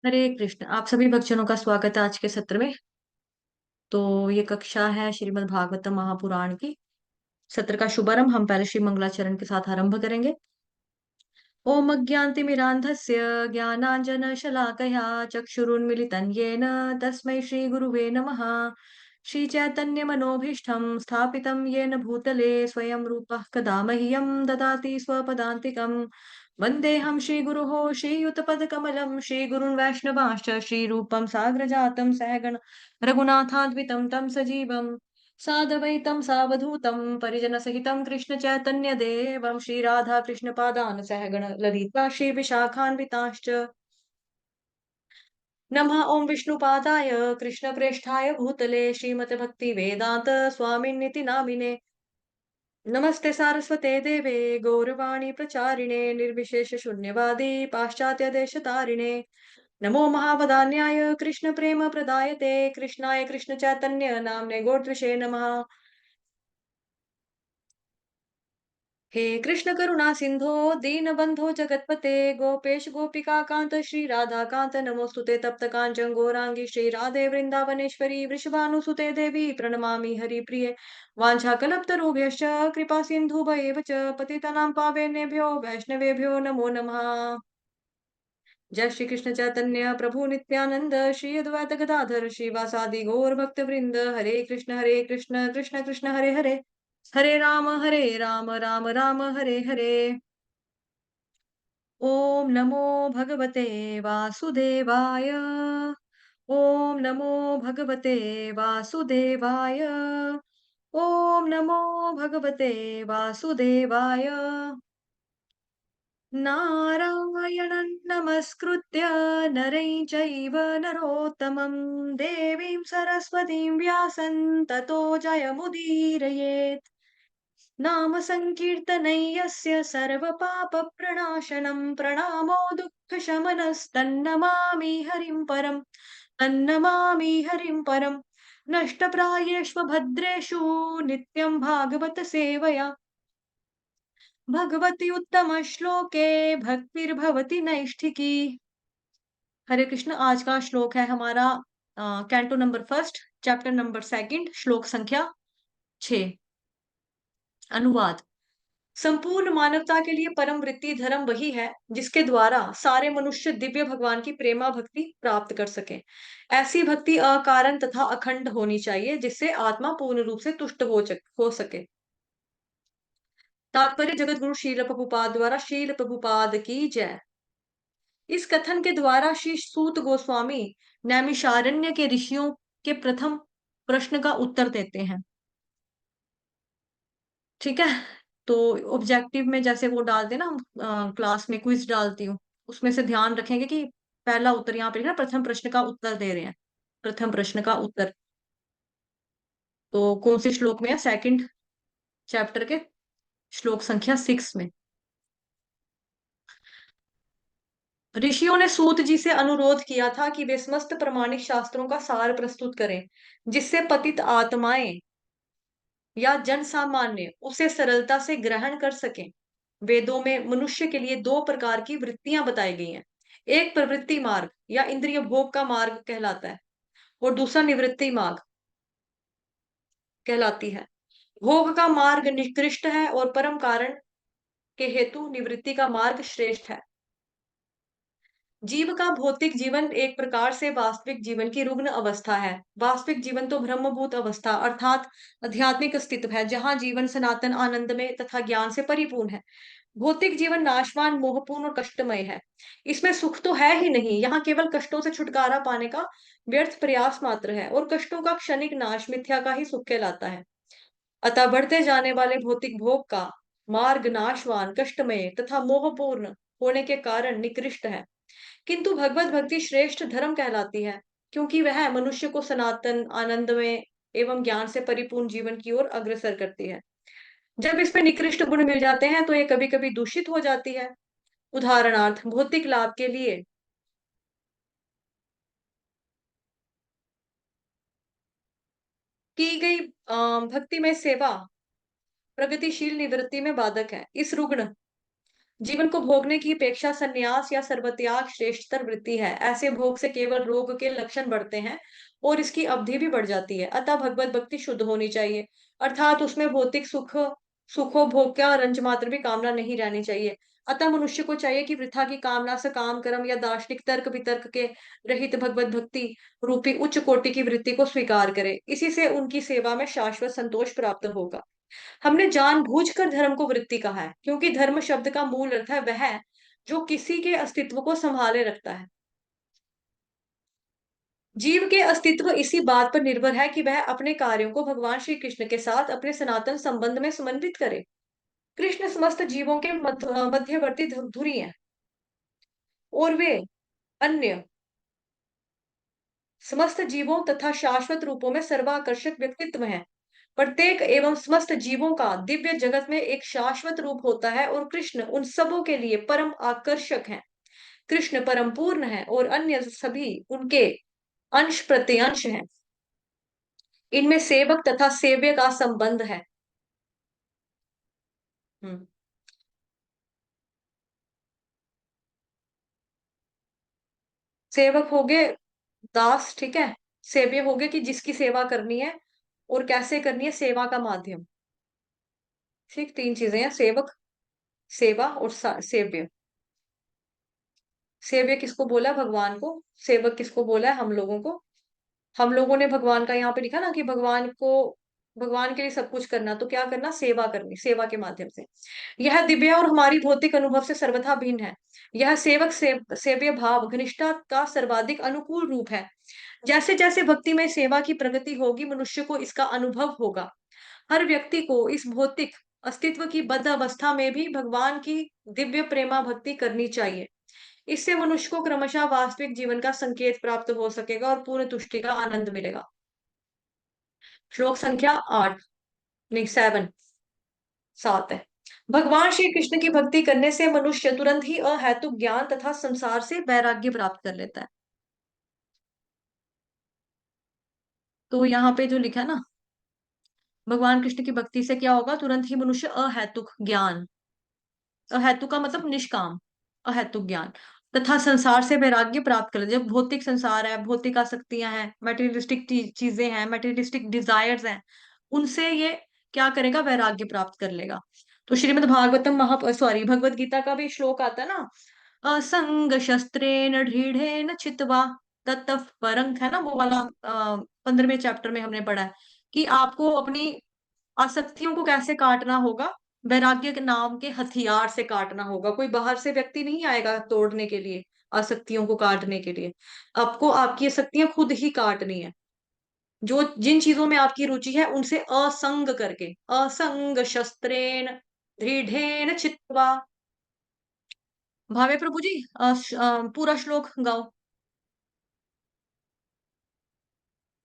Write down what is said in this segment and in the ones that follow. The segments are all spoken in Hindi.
हरे कृष्ण। आप सभी भक्तजनों का स्वागत है आज के सत्र में। तो ये कक्षा है श्रीमद् भागवतम महापुराण की। सत्र का शुभारंभ हम पहले श्री मंगलाचरण के साथ आरंभ करेंगे। ओम अज्ञानतिमिरान्धस्य ज्ञानाञ्जनशलाकया चक्षुरुन्मिलितं येन तस्मै श्रीगुरुवे नमः। श्रीचैतन्यमनोभीष्टं स्थापितं येन भूतले स्वयं रूपः कदा मह्यं ददाति स्वपदान्तिकम्। वन्देऽहं श्रीगुरोः श्रीयुतपदकमलं श्रीगुरुन् वैष्णवांश्च श्रीरूपं साग्रजातं सहगण रघुनाथान्वितं तं सजीवम् सादवैतं सावधूतं परिजनसहितं कृष्णचैतन्यदेवं श्रीराधाकृष्णपादान् सहगण ललिता श्रीविशाखान्विताश्च। नमः ॐ विष्णुपादाय कृष्णप्रेष्ठाय भूतले श्रीमते भक्तिवेदान्त स्वामिन्निति नामिने। नमस्ते सारस्वते देवे गौरवाणी प्रचारिणे निर्विशेष शून्यवादी पाश्चात्य देशतारिणे। नमो महावदान्याय कृष्ण प्रेम प्रदायते कृष्णाय कृष्ण चैतन्य नामने गौरद्विषे नमः। हे कृष्ण करुणा सिंधो दीनबंधो जगतपते गोपेश गोपिका कांत श्री राधा कांत नमोस्तुते तप्त कांचन गौरांगी श्री राधे वृंदावनेश्वरी वृषभानुसुते देवी प्रणमामि हरिप्रिये वाञ्छाकल्पतरुभ्यश्च कृपा सिन्धुभैव च पतितानां पावनेभ्यो वैष्णवेभ्यो नमो नमः। जय श्री कृष्ण चैतन्य प्रभु नित्यानंद श्री अद्वैत गदाधर श्रीवासादि गौर भक्त वृंद हरे कृष्ण कृष्ण कृष्ण हरे हरे हरे राम राम राम हरे हरे। ओम नमो भगवते वासुदेवाय। ओम नमो भगवते वासुदेवाय। ओम नमो भगवते वासुदेवाय। नारायणं नमस्कृत्य नरं चैव नरोत्तमं देवीं सरस्वतीं व्यासं ततो जयमुदीरयेत्। नाम संकीर्तनै यस्य सर्वपापप्रणाशनं प्रणामो दुःखशमनस्तन्नमामि हरिं परम्। तन्नमामि हरिं परम्। नष्टप्रायेष्वभद्रेषु नित्यं भागवत सेवया भगवति उत्तम श्लोके भक्तिर्भवति नैष्ठिकी। हरे कृष्ण। आज का श्लोक है हमारा canto number first chapter number second श्लोक संख्या 6। अनुवाद। संपूर्ण मानवता के लिए परम वृत्ति धर्म वही है जिसके द्वारा सारे मनुष्य दिव्य भगवान की प्रेमा भक्ति प्राप्त कर सके। ऐसी भक्ति अकारण तथा अखंड होनी चाहिए जिससे आत्मा पूर्ण रूप से तुष्ट हो सके। तात्पर्य जगत गुरु शील प्रभुपाद द्वारा शील प्रभुपाद की जय। इस कथन के द्वारा श्री सूत गोस्वामी नैमिषारण्य के ऋषियों के प्रथम प्रश्न का उत्तर देते हैं। ठीक है। तो ऑब्जेक्टिव में जैसे वो डालते ना, हम क्लास में क्विज डालती हूँ, उसमें से ध्यान रखेंगे कि पहला उत्तर यहाँ पे ना प्रथम प्रश्न का उत्तर दे रहे हैं। प्रथम प्रश्न का उत्तर तो कौन से श्लोक में है? सेकंड चैप्टर के श्लोक संख्या 6 में। ऋषियों ने सूत जी से अनुरोध किया था कि वे समस्त प्रमाणिक शास्त्रों का सार प्रस्तुत करें जिससे पतित आत्माएं या जन सामान्य उसे सरलता से ग्रहण कर सकें। वेदों में मनुष्य के लिए दो प्रकार की वृत्तियां बताई गई हैं। एक प्रवृत्ति मार्ग या इंद्रिय भोग का मार्ग कहलाता है और दूसरा निवृत्ति मार्ग कहलाती है। भोग का मार्ग निकृष्ट है और परम कारण के हेतु निवृत्ति का मार्ग श्रेष्ठ है। जीव का भौतिक जीवन एक प्रकार से वास्तविक जीवन की रुग्ण अवस्था है। वास्तविक जीवन तो ब्रह्मभूत अवस्था अर्थात आध्यात्मिक अस्तित्व है जहां जीवन सनातन आनंदमय तथा ज्ञान से परिपूर्ण है। भौतिक जीवन नाशवान मोहपूर्ण और कष्टमय है। इसमें सुख तो है ही नहीं, यहाँ केवल कष्टों से छुटकारा पाने का व्यर्थ प्रयास मात्र है और कष्टों का क्षणिक नाश मिथ्या का ही सुख कहलाता है। अतः बढ़ते जाने वाले भौतिक भोग का मार्ग नाशवान कष्टमय तथा मोहपूर्ण होने के कारण निकृष्ट है, किंतु भगवत भक्ति श्रेष्ठ धर्म कहलाती है क्योंकि वह मनुष्य को सनातन आनंदमय एवं ज्ञान से परिपूर्ण जीवन की ओर अग्रसर करती है। जब इसमें निकृष्ट गुण मिल जाते हैं तो ये कभी कभी दूषित हो जाती है। उदाहरणार्थ भौतिक लाभ के लिए की गई भक्ति में सेवा प्रगतिशील निवृत्ति में बाधक है। इस रुग्ण जीवन को भोगने की अपेक्षा संन्यास या सर्वत्याग श्रेष्ठतर वृत्ति है। ऐसे भोग से केवल रोग के लक्षण बढ़ते हैं और इसकी अवधि भी बढ़ जाती है। अतः भगवत भक्ति शुद्ध होनी चाहिए, अर्थात उसमें भौतिक सुखों भोग का रंज मात्र भी कामना नहीं रहनी चाहिए। अतः मनुष्य को चाहिए कि वृथा की कामना से काम कर्म या दार्शनिक तर्क वितर्क के रहित भगवत भक्ति रूपी उच्च कोटि की वृत्ति को स्वीकार करे। इसी से उनकी सेवा में शाश्वत संतोष प्राप्त होगा। हमने जानबूझकर धर्म को वृत्ति कहा है, क्योंकि धर्म शब्द का मूल अर्थ है वह जो किसी के अस्तित्व को संभाले रखता है। जीव के अस्तित्व इसी बात पर निर्भर है कि वह अपने कार्यों को भगवान श्री कृष्ण के साथ अपने सनातन संबंध में समन्वित करे। कृष्ण समस्त जीवों के मध्यवर्ती धुरी हैं और वे अन्य समस्त जीवों तथा शाश्वत रूपों में सर्वाकर्षक व्यक्तित्व हैं। प्रत्येक एवं समस्त जीवों का दिव्य जगत में एक शाश्वत रूप होता है और कृष्ण उन सबों के लिए परम आकर्षक हैं। कृष्ण परम पूर्ण है और अन्य सभी उनके अंश प्रत्यंश हैं। इनमें सेवक तथा सेव्य का संबंध है। हम्म। सेवक हो गए दास, ठीक है। सेव्य हो गए कि जिसकी सेवा करनी है और कैसे करनी है, सेवा का माध्यम। ठीक, तीन चीजें हैं, सेवक, सेवा और सेव्य। सेव्य किसको बोला है? भगवान को। सेवक किसको बोला है? हम लोगों को। हम लोगों ने भगवान का यहाँ पे लिखा ना कि भगवान को, भगवान के लिए सब कुछ करना, तो क्या करना? सेवा करनी, सेवा के माध्यम से। यह दिव्य और हमारी भौतिक अनुभव से सर्वथा भिन्न है। यह सेवक सेव्य भाव घनिष्ठता का सर्वाधिक अनुकूल रूप है। जैसे जैसे भक्ति में सेवा की प्रगति होगी, मनुष्य को इसका अनुभव होगा। हर व्यक्ति को इस भौतिक अस्तित्व की बद्ध अवस्था में भी भगवान की दिव्य प्रेमा भक्ति करनी चाहिए। इससे मनुष्य को क्रमशः वास्तविक जीवन का संकेत प्राप्त हो सकेगा और पूर्ण तुष्टि का आनंद मिलेगा। श्लोक संख्या 8, नहीं 7, 7 है। भगवान श्री कृष्ण की भक्ति करने से मनुष्य तुरंत ही अहेतुक ज्ञान तथा संसार से वैराग्य प्राप्त कर लेता है। तो यहाँ पे जो लिखा है ना, भगवान कृष्ण की भक्ति से क्या होगा? तुरंत ही मनुष्य अहेतुक ज्ञान, अहेतुक का मतलब निष्काम, अहेतुक ज्ञान तथा संसार से वैराग्य प्राप्त कर ले। जब भौतिक संसार है, भौतिक आसक्तियां हैं, मटेरियलिस्टिक चीजें हैं, मटेरियलिस्टिक डिजायर्स हैं, उनसे ये क्या करेगा? वैराग्य प्राप्त कर लेगा। तो श्रीमद् भागवतम भगवत गीता का भी श्लोक आता है ना, असंग शस्त्रेण दृढ़ेन चित्वा ततः परं, है ना वो वाला, 15वें चैप्टर में हमने पढ़ा है कि आपको अपनी आसक्तियों को कैसे काटना होगा? वैराग्य के नाम के हथियार से काटना होगा। कोई बाहर से व्यक्ति नहीं आएगा तोड़ने के लिए, आसक्तियों को काटने के लिए। आपको आपकी आसक्तियां खुद ही काटनी है। जो जिन चीजों में आपकी रुचि है उनसे असंग करके, असंग शस्त्रेण दृढ़ेन चित्वा। भावे प्रभु जी, पूरा श्लोक गाओ।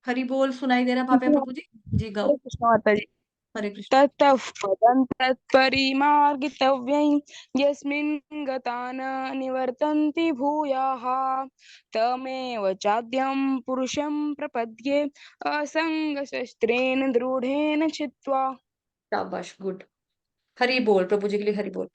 हरि बोल सुनाई दे रहा है भावे प्रभु जी? जी गाओ। हरे कृष्ण माता जी। हरे कृष्ण। ततः पदं तत्परिमार्गितव्यं यस्मिन् गता न निवर्तन्ति भूयाः तमेव चाद्यं पुरुषं प्रपद्ये असङ्गशस्त्रेण दृढेन चित्वा। शाबाश, गुड। हरि बोल प्रभु जी के लिए हरि बोल।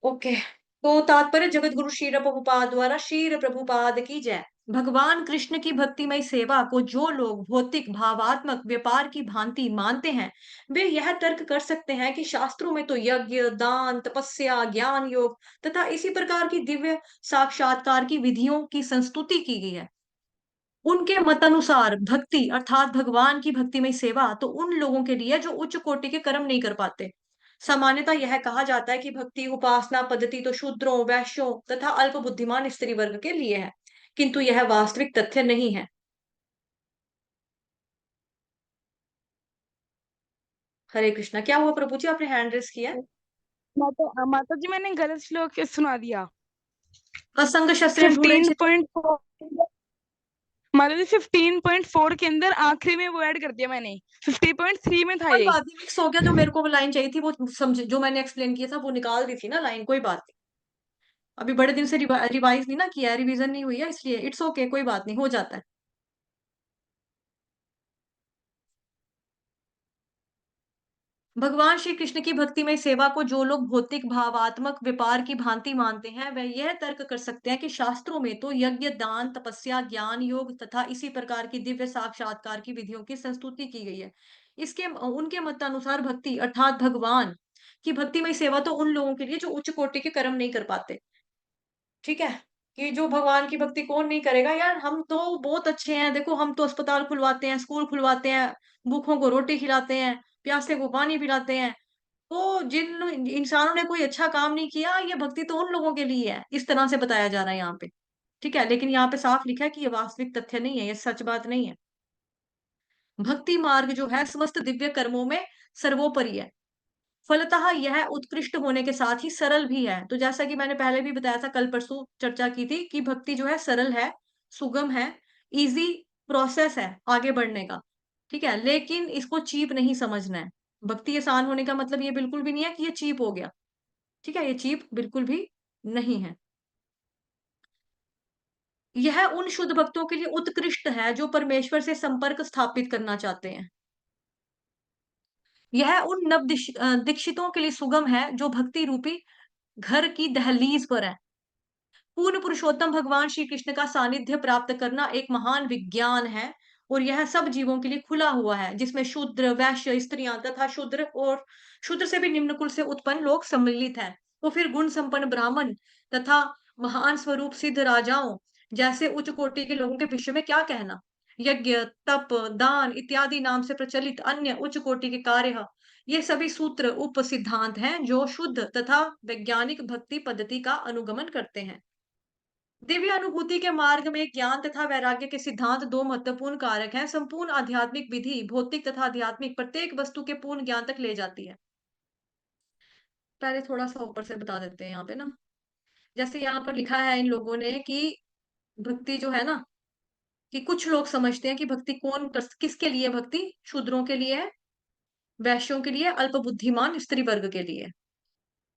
ओके। तो तात्पर्य, जगत गुरु श्रील प्रभुपाद द्वारा श्रील प्रभुपाद की जय। भगवान कृष्ण की भक्तिमय सेवा को जो लोग भौतिक भावात्मक व्यापार की भांति मानते हैं, वे यह तर्क कर सकते हैं कि शास्त्रों में तो यज्ञ, दान, तपस्या, ज्ञान योग तथा इसी प्रकार की दिव्य साक्षात्कार की विधियों की संस्तुति की गई है। उनके मतानुसार भक्ति अर्थात भगवान की भक्तिमय सेवा तो उन लोगों के लिए जो उच्च कोटि के कर्म नहीं कर पाते। सामान्यतः यह कहा जाता है कि भक्ति उपासना पद्धति तो शूद्रों, वैश्यों तथा अल्प बुद्धिमान स्त्री वर्ग के लिए है, किंतु यह वास्तविक तथ्य नहीं है। हरे कृष्णा। क्या हुआ प्रभु जी, आपने हैंड रेस किया है? माता जी मैंने गलत श्लोक सुना दिया। असंग शस्त्र ढूंढे फिफ्टीन पॉइंट माता जी 15.4 के अंदर आखिरी में वो ऐड कर दिया मैंने। 50.3 में था कोई ये। बात नहीं, मिक्स हो गया। जो मेरे को लाइन चाहिए थी वो समझ, जो मैंने एक्सप्लेन किया था वो निकाल दी थी ना लाइन, कोई बात नहीं। अभी बड़े दिन से रिवाइज नहीं ना किया है, रिवीजन नहीं हुई है, इसलिए इट्स ओके, कोई बात नहीं, हो जाता है। भगवान श्री कृष्ण की भक्तिमय सेवा को जो लोग भौतिक भावात्मक व्यापार की भांति मानते हैं, वह यह तर्क कर सकते हैं कि शास्त्रों में तो यज्ञ, दान, तपस्या, ज्ञान योग तथा इसी प्रकार की दिव्य साक्षात्कार की विधियों की संस्तुति की गई है। उनके मतानुसार भक्ति अर्थात भगवान की भक्तिमय सेवा तो उन लोगों के लिए जो उच्च कोटि के कर्म नहीं कर पाते। ठीक है? कि जो भगवान की भक्ति कौन नहीं करेगा? यार हम तो बहुत अच्छे हैं, देखो हम तो अस्पताल खुलवाते हैं, स्कूल खुलवाते हैं, भूखों को रोटी खिलाते हैं, प्यासे को पानी पिलाते हैं। तो जिन इंसानों ने कोई अच्छा काम नहीं किया, ये भक्ति तो उन लोगों के लिए है, इस तरह से बताया जा रहा है यहाँ पे। ठीक है? लेकिन यहाँ पे साफ लिखा है कि ये वास्तविक तथ्य नहीं है, ये सच बात नहीं है। भक्ति मार्ग जो है समस्त दिव्य कर्मों में सर्वोपरि है। फलतः यह उत्कृष्ट होने के साथ ही सरल भी है। तो जैसा कि मैंने पहले भी बताया था, कल परसों चर्चा की थी कि भक्ति जो है सरल है, सुगम है, ईज़ी प्रोसेस है आगे बढ़ने का। ठीक है? लेकिन इसको चीप नहीं समझना है। भक्ति आसान होने का मतलब ये बिल्कुल भी नहीं है कि ये चीप हो गया। ठीक है? ये चीप बिल्कुल भी नहीं है। यह उन शुद्ध भक्तों के लिए उत्कृष्ट है जो परमेश्वर से संपर्क स्थापित करना चाहते हैं। यह उन दीक्षितों के लिए सुगम है जो भक्ति रूपी घर की दहलीज पर हैं। पूर्ण पुरुषोत्तम भगवान श्री कृष्ण का सानिध्य प्राप्त करना एक महान विज्ञान है और यह सब जीवों के लिए खुला हुआ है, जिसमें शूद्र, वैश्य, स्त्रियां तथा शूद्र से भी निम्न कुल से उत्पन्न लोग सम्मिलित हैं। तो फिर गुण संपन्न ब्राह्मण तथा महान स्वरूप सिद्ध राजाओं जैसे उच्च कोटि के लोगों के विषय में क्या कहना? यज्ञ, तप, दान इत्यादि नाम से प्रचलित अन्य उच्च कोटि के कार्य, ये सभी सूत्र उप सिद्धांत हैं जो शुद्ध तथा वैज्ञानिक भक्ति पद्धति का अनुगमन करते हैं। दिव्य अनुभूति के मार्ग में ज्ञान तथा वैराग्य के सिद्धांत दो महत्वपूर्ण कारक हैं। संपूर्ण आध्यात्मिक विधि भौतिक तथा आध्यात्मिक प्रत्येक वस्तु के पूर्ण ज्ञान तक ले जाती है। पहले थोड़ा सा ऊपर से बता देते हैं यहाँ पे ना, जैसे यहाँ पर लिखा है इन लोगों ने कि भक्ति जो है ना, कि कुछ लोग समझते हैं कि भक्ति किसके लिए भक्ति शूद्रों के लिए है, वैश्यों के लिए, अल्प बुद्धिमान स्त्री वर्ग के लिए।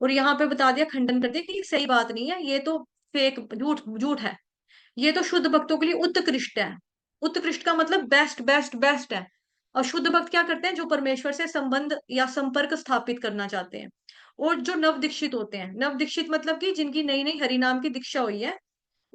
और यहाँ पे बता दिया, खंडन कर दिया कि सही बात नहीं है, ये तो फेक झूठ झूठ है। ये तो शुद्ध भक्तों के लिए उत्कृष्ट है। उत्कृष्ट का मतलब बेस्ट बेस्ट बेस्ट है। और शुद्ध भक्त क्या करते हैं? जो परमेश्वर से संबंध या संपर्क स्थापित करना चाहते हैं। और जो नव दीक्षित होते हैं, नव दीक्षित मतलब कि जिनकी नई नई हरि नाम की दीक्षा हुई है,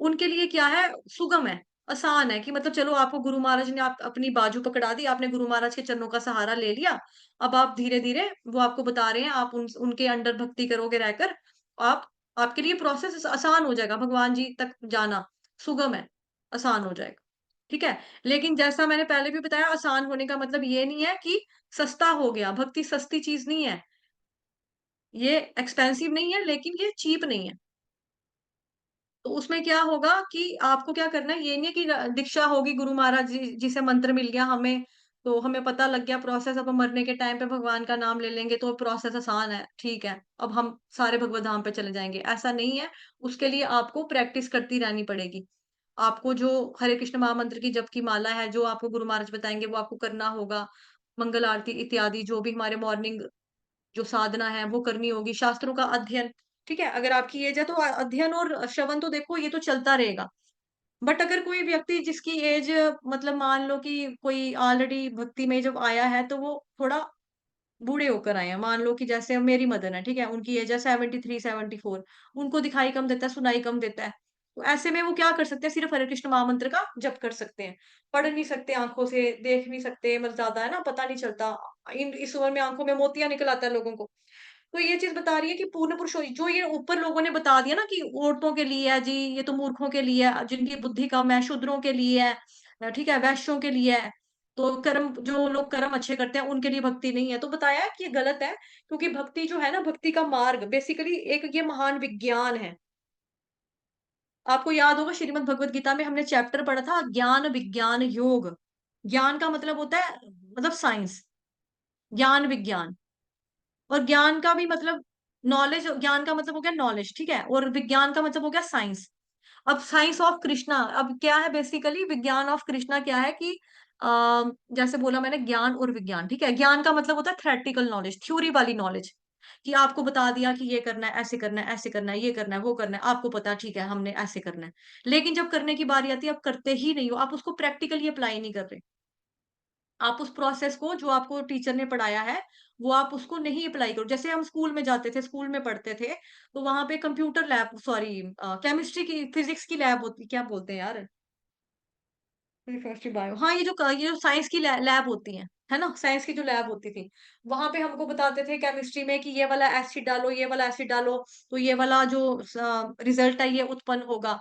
उनके लिए क्या है? सुगम है, आसान है कि मतलब चलो आपको गुरु महाराज ने आप अपनी बाजू पकड़ा दी, आपने गुरु महाराज के चरणों का सहारा ले लिया। अब आप धीरे-धीरे वो आपको बता रहे हैं, आप उनके अंडर भक्ति करोगे रहकर, आप आपके लिए प्रोसेस आसान हो जाएगा, भगवान जी तक जाना सुगम है, आसान हो जाएगा। ठीक है? लेकिन जैसा मैंने पहले भी बताया, आसान होने का मतलब ये नहीं है कि सस्ता हो गया, भक्ति सस्ती चीज़ नहीं है। ये एक्सपेंसिव नहीं है, लेकिन ये चीप नहीं है। तो उसमें क्या होगा कि आपको क्या करना है, ये नहीं है कि दीक्षा होगी गुरु महाराज जी से मंत्र मिल गया हमें, तो हमें पता लग गया प्रोसेस, अब हम मरने के टाइम पे भगवान का नाम ले लेंगे तो प्रोसेस आसान है, ठीक है, अब हम सारे भगवत धाम पे चले जाएँगे, ऐसा नहीं है। उसके लिए आपको प्रैक्टिस करती रहनी पड़ेगी। आपको जो हरे कृष्ण महामंत्र की जप की माला है, जो आपको गुरु महाराज बताएँगे वो आपको करना होगा। मंगल आरती इत्यादि जो भी हमारे मॉर्निंग जो साधना है वो करनी होगी, शास्त्रों का अध्ययन, ठीक है? अगर आपकी एज है तो अध्ययन और श्रवण तो देखो ये तो चलता रहेगा। बट अगर कोई व्यक्ति जिसकी एज मतलब मान लो कि कोई ऑलरेडी भक्ति में जब आया है तो वो थोड़ा बूढ़े होकर आए हैं। मान लो कि जैसे मेरी मदर है, ठीक है? उनकी एज है 73, 74, उनको दिखाई कम देता है, सुनाई कम देता है। तो ऐसे में वो क्या कर सकते हैं? सिर्फ़ हरे कृष्ण महामंत्र का जप कर सकते हैं। पढ़ नहीं सकते आँखों से, देख नहीं सकते मतलब ज़्यादा है ना, पता नहीं चलता। इस उम्र में आँखों में मोतियाँ निकल आता है लोगों को। तो ये चीज़ बता रही है कि पूर्ण पुरुष जो ये ऊपर लोगों ने बता दिया ना कि औरतों के लिए है जी, ये तो मूर्खों के लिए है, जिनकी बुद्धि कम है, शूद्रों के लिए है, ठीक है, वैश्यों के लिए है। तो कर्म जो लोग कर्म अच्छे करते हैं उनके लिए भक्ति नहीं है। तो बताया है कि ये गलत है, क्योंकि भक्ति जो है ना, भक्ति का मार्ग बेसिकली एक ये महान विज्ञान है। आपको याद होगा श्रीमद् भगवत गीता में हमने चैप्टर पढ़ा था ज्ञान, विज्ञान, योग। ज्ञान का मतलब होता है मतलब साइंस, ज्ञान, विज्ञान। और ज्ञान का भी मतलब नॉलेज, ज्ञान का मतलब हो गया नॉलेज, ठीक है? और विज्ञान का मतलब हो गया साइंस। अब साइंस ऑफ कृष्णा, अब क्या है बेसिकली विज्ञान ऑफ कृष्णा क्या है कि अ, जैसे बोला मैंने ज्ञान और विज्ञान, ठीक है? ज्ञान का मतलब होता है थ्योरेटिकल नॉलेज, थ्योरी वाली नॉलेज, कि आपको बता दिया कि ये करना है, ऐसे करना है, ऐसे करना है, ये करना है, वो करना है, आपको पता है ठीक है हमने ऐसे करना है। लेकिन जब करने की बारी आती है आप करते ही नहीं हो, आप उसको प्रैक्टिकली अप्लाई नहीं कर रहे। आप उस प्रोसेस को जो आपको टीचर ने पढ़ाया है, वो आप उसको नहीं अप्लाई करो। जैसे हम स्कूल में जाते थे, स्कूल में पढ़ते थे, तो वहाँ पे कंप्यूटर लैब सॉरी केमिस्ट्री की फिज़िक्स की लैब होती क्या बोलते हैं यार? केमिस्ट्री, बायो हाँ, ये जो साइंस की लैब होती हैं, है ना? साइंस की जो लैब होती थी, वहाँ पे हमको बताते थे केमिस्ट्री में कि ये वाला एसिड डालो, ये वाला एसिड डालो, तो ये वाला जो रिज़ल्ट है ये उत्पन्न होगा,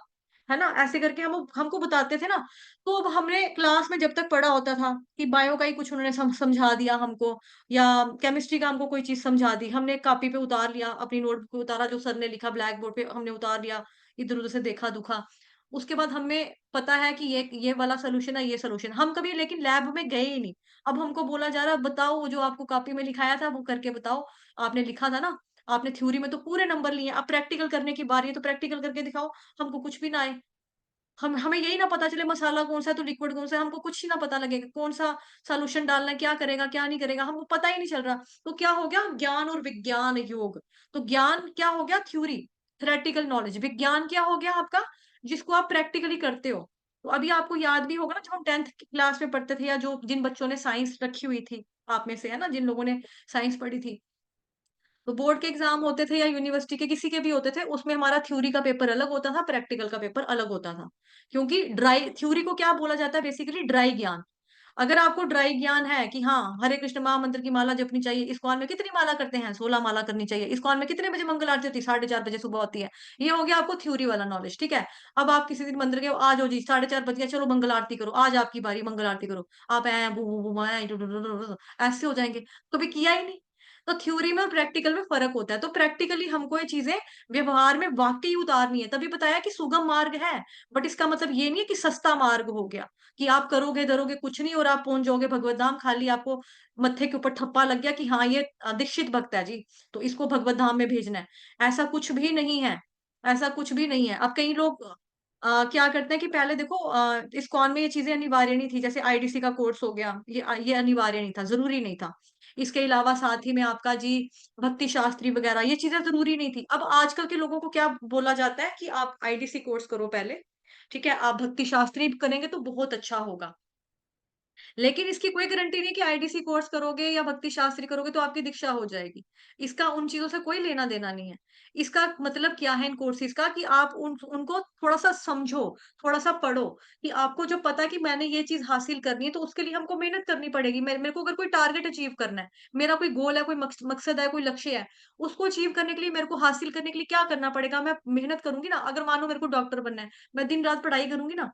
है ना? ऐसे करके हम हमको बताते थे ना, तो अब हमने क्लास में जब तक पढ़ा होता था कि बायो का ही कुछ उन्होंने समझा दिया हमको या केमिस्ट्री का हमको कोई चीज़ समझा दी, हमने कॉपी पे उतार लिया, अपनी नोटबुक पे उतारा, जो सर ने लिखा ब्लैक बोर्ड पे हमने उतार लिया, इधर-उधर से देखा-दुखा। उसके बाद हमें पता है कि ये वाला सॉल्यूशन है, ये सॉल्यूशन हम कभी लेकिन लैब में गए ही नहीं। अब हमको बोला जा रहा है बताओ वो जो आपको कॉपी में लिखाया था वो करके बताओ। आपने लिखा था ना, आपने थ्योरी में तो पूरे नंबर लिए, अब प्रैक्टिकल करने की बारी है तो प्रैक्टिकल करके दिखाओ। हमको कुछ भी ना आए। हम हमें यही ना पता चले मसाला कौन-सा है तो लिक्विड कौन-सा है, हमको कुछ ही ना पता लगेगा कौन-सा सॉल्यूशन डालना है, क्या करेगा, क्या नहीं करेगा, हमको पता ही नहीं चल रहा। तो क्या हो गया ज्ञान और विज्ञान योग। तो ज्ञान क्या हो गया थ्योरी, थ्योरेटिकल नॉलेज, विज्ञान क्या हो गया आपका जिसको आप प्रैक्टिकली करते हो। तो अभी आपको याद भी होगा ना जब हम 10th क्लास में पढ़ते थे या जो जिन बच्चों ने साइंस रखी हुई थी, आप में से है ना जिन लोगों ने साइंस पढ़ी थी। तो बोर्ड के एग्ज़ाम होते थे या यूनिवर्सिटी के किसी के भी होते थे, उसमें हमारा थ्योरी का पेपर अलग होता था, प्रैक्टिकल का पेपर अलग होता था। क्योंकि ड्राई थ्योरी को क्या बोला जाता है बेसिकली ड्राई ज्ञान। अगर आपको ड्राई ज्ञान है कि हाँ, हरे कृष्ण महामंत्र की माला जपनी चाहिए, इस्कॉन में कितनी माला करते हैं? 16 माला करनी चाहिए। इस्कॉन में कितने बजे मंगल आरती होती है? 4:30 बजे सुबह होती है। ये हो गया आपको थ्योरी वाला नॉलेज, ठीक है? अब आप किसी दिन मंदिर गए, आ जाओ जी 4:30 बज गए, चलो मंगल आरती करो, आज आपकी बारी मंगल आरती करो। आप ऐं बू बू बू ऐं do do do do do ऐसे हो जाएँगे, कभी किया ही नहीं। तो थ्योरी में और प्रैक्टिकल में फ़र्क होता है। तो प्रैक्टिकली हमको ये चीज़ें व्यवहार में वाक़ई उतारनी है। तभी बताया कि सुगम मार्ग है, बट इसका मतलब ये नहीं है कि सस्ता मार्ग हो गया, कि आप करोगे-धरोगे कुछ नहीं और आप पहुँच जाओगे भगवत धाम, खाली आपको मत्थे के ऊपर ठप्पा लग गया कि हाँ, ये दीक्षित भक्त है जी, तो इसको भगवत धाम में भेजना है। ऐसा कुछ भी नहीं है, ऐसा कुछ भी नहीं है। अब कई लोग क्या करते हैं कि पहले देखो इस्कॉन में ये चीज़ें अनिवार्य नहीं थी, जैसे आईडीसी का कोर्स हो गया, ये अनिवार्य नहीं था, ज़रूरी नहीं था। इसके अलावा साथ ही में आपका जी भक्ति शास्त्री वगैरह ये चीज़ें ज़रूरी नहीं थी। अब आजकल के लोगों को क्या बोला जाता है कि आप आईडीसी कोर्स करो पहले, ठीक है? आप भक्ति शास्त्री करेंगे तो बहुत अच्छा होगा। लेकिन इसकी कोई गारंटी नहीं कि आईडीसी कोर्स करोगे या भक्ति शास्त्री करोगे तो आपकी दीक्षा हो जाएगी। इसका उन चीज़ों से कोई लेना-देना नहीं है। इसका मतलब क्या है इन कोर्सेज़ का कि आप उनको थोड़ा-सा समझो, थोड़ा-सा पढ़ो कि आपको जो पता है कि मैंने ये चीज़ हासिल करनी है तो उसके लिए हमको मेहनत करनी पड़ेगी। मेरे को अगर कोई टारगेट अचीव करना है, मेरा कोई गोल है, कोई मकसद है, कोई लक्ष्य है, उसको अचीव करने के लिए मेरे को हासिल करने के लिए क्या करना पड़ेगा? मैं मेहनत करूँगी ना। अगर मान लो मेरे को डॉक्टर बनना है, मैं दिन-रात पढ़ाई करूँगी ना।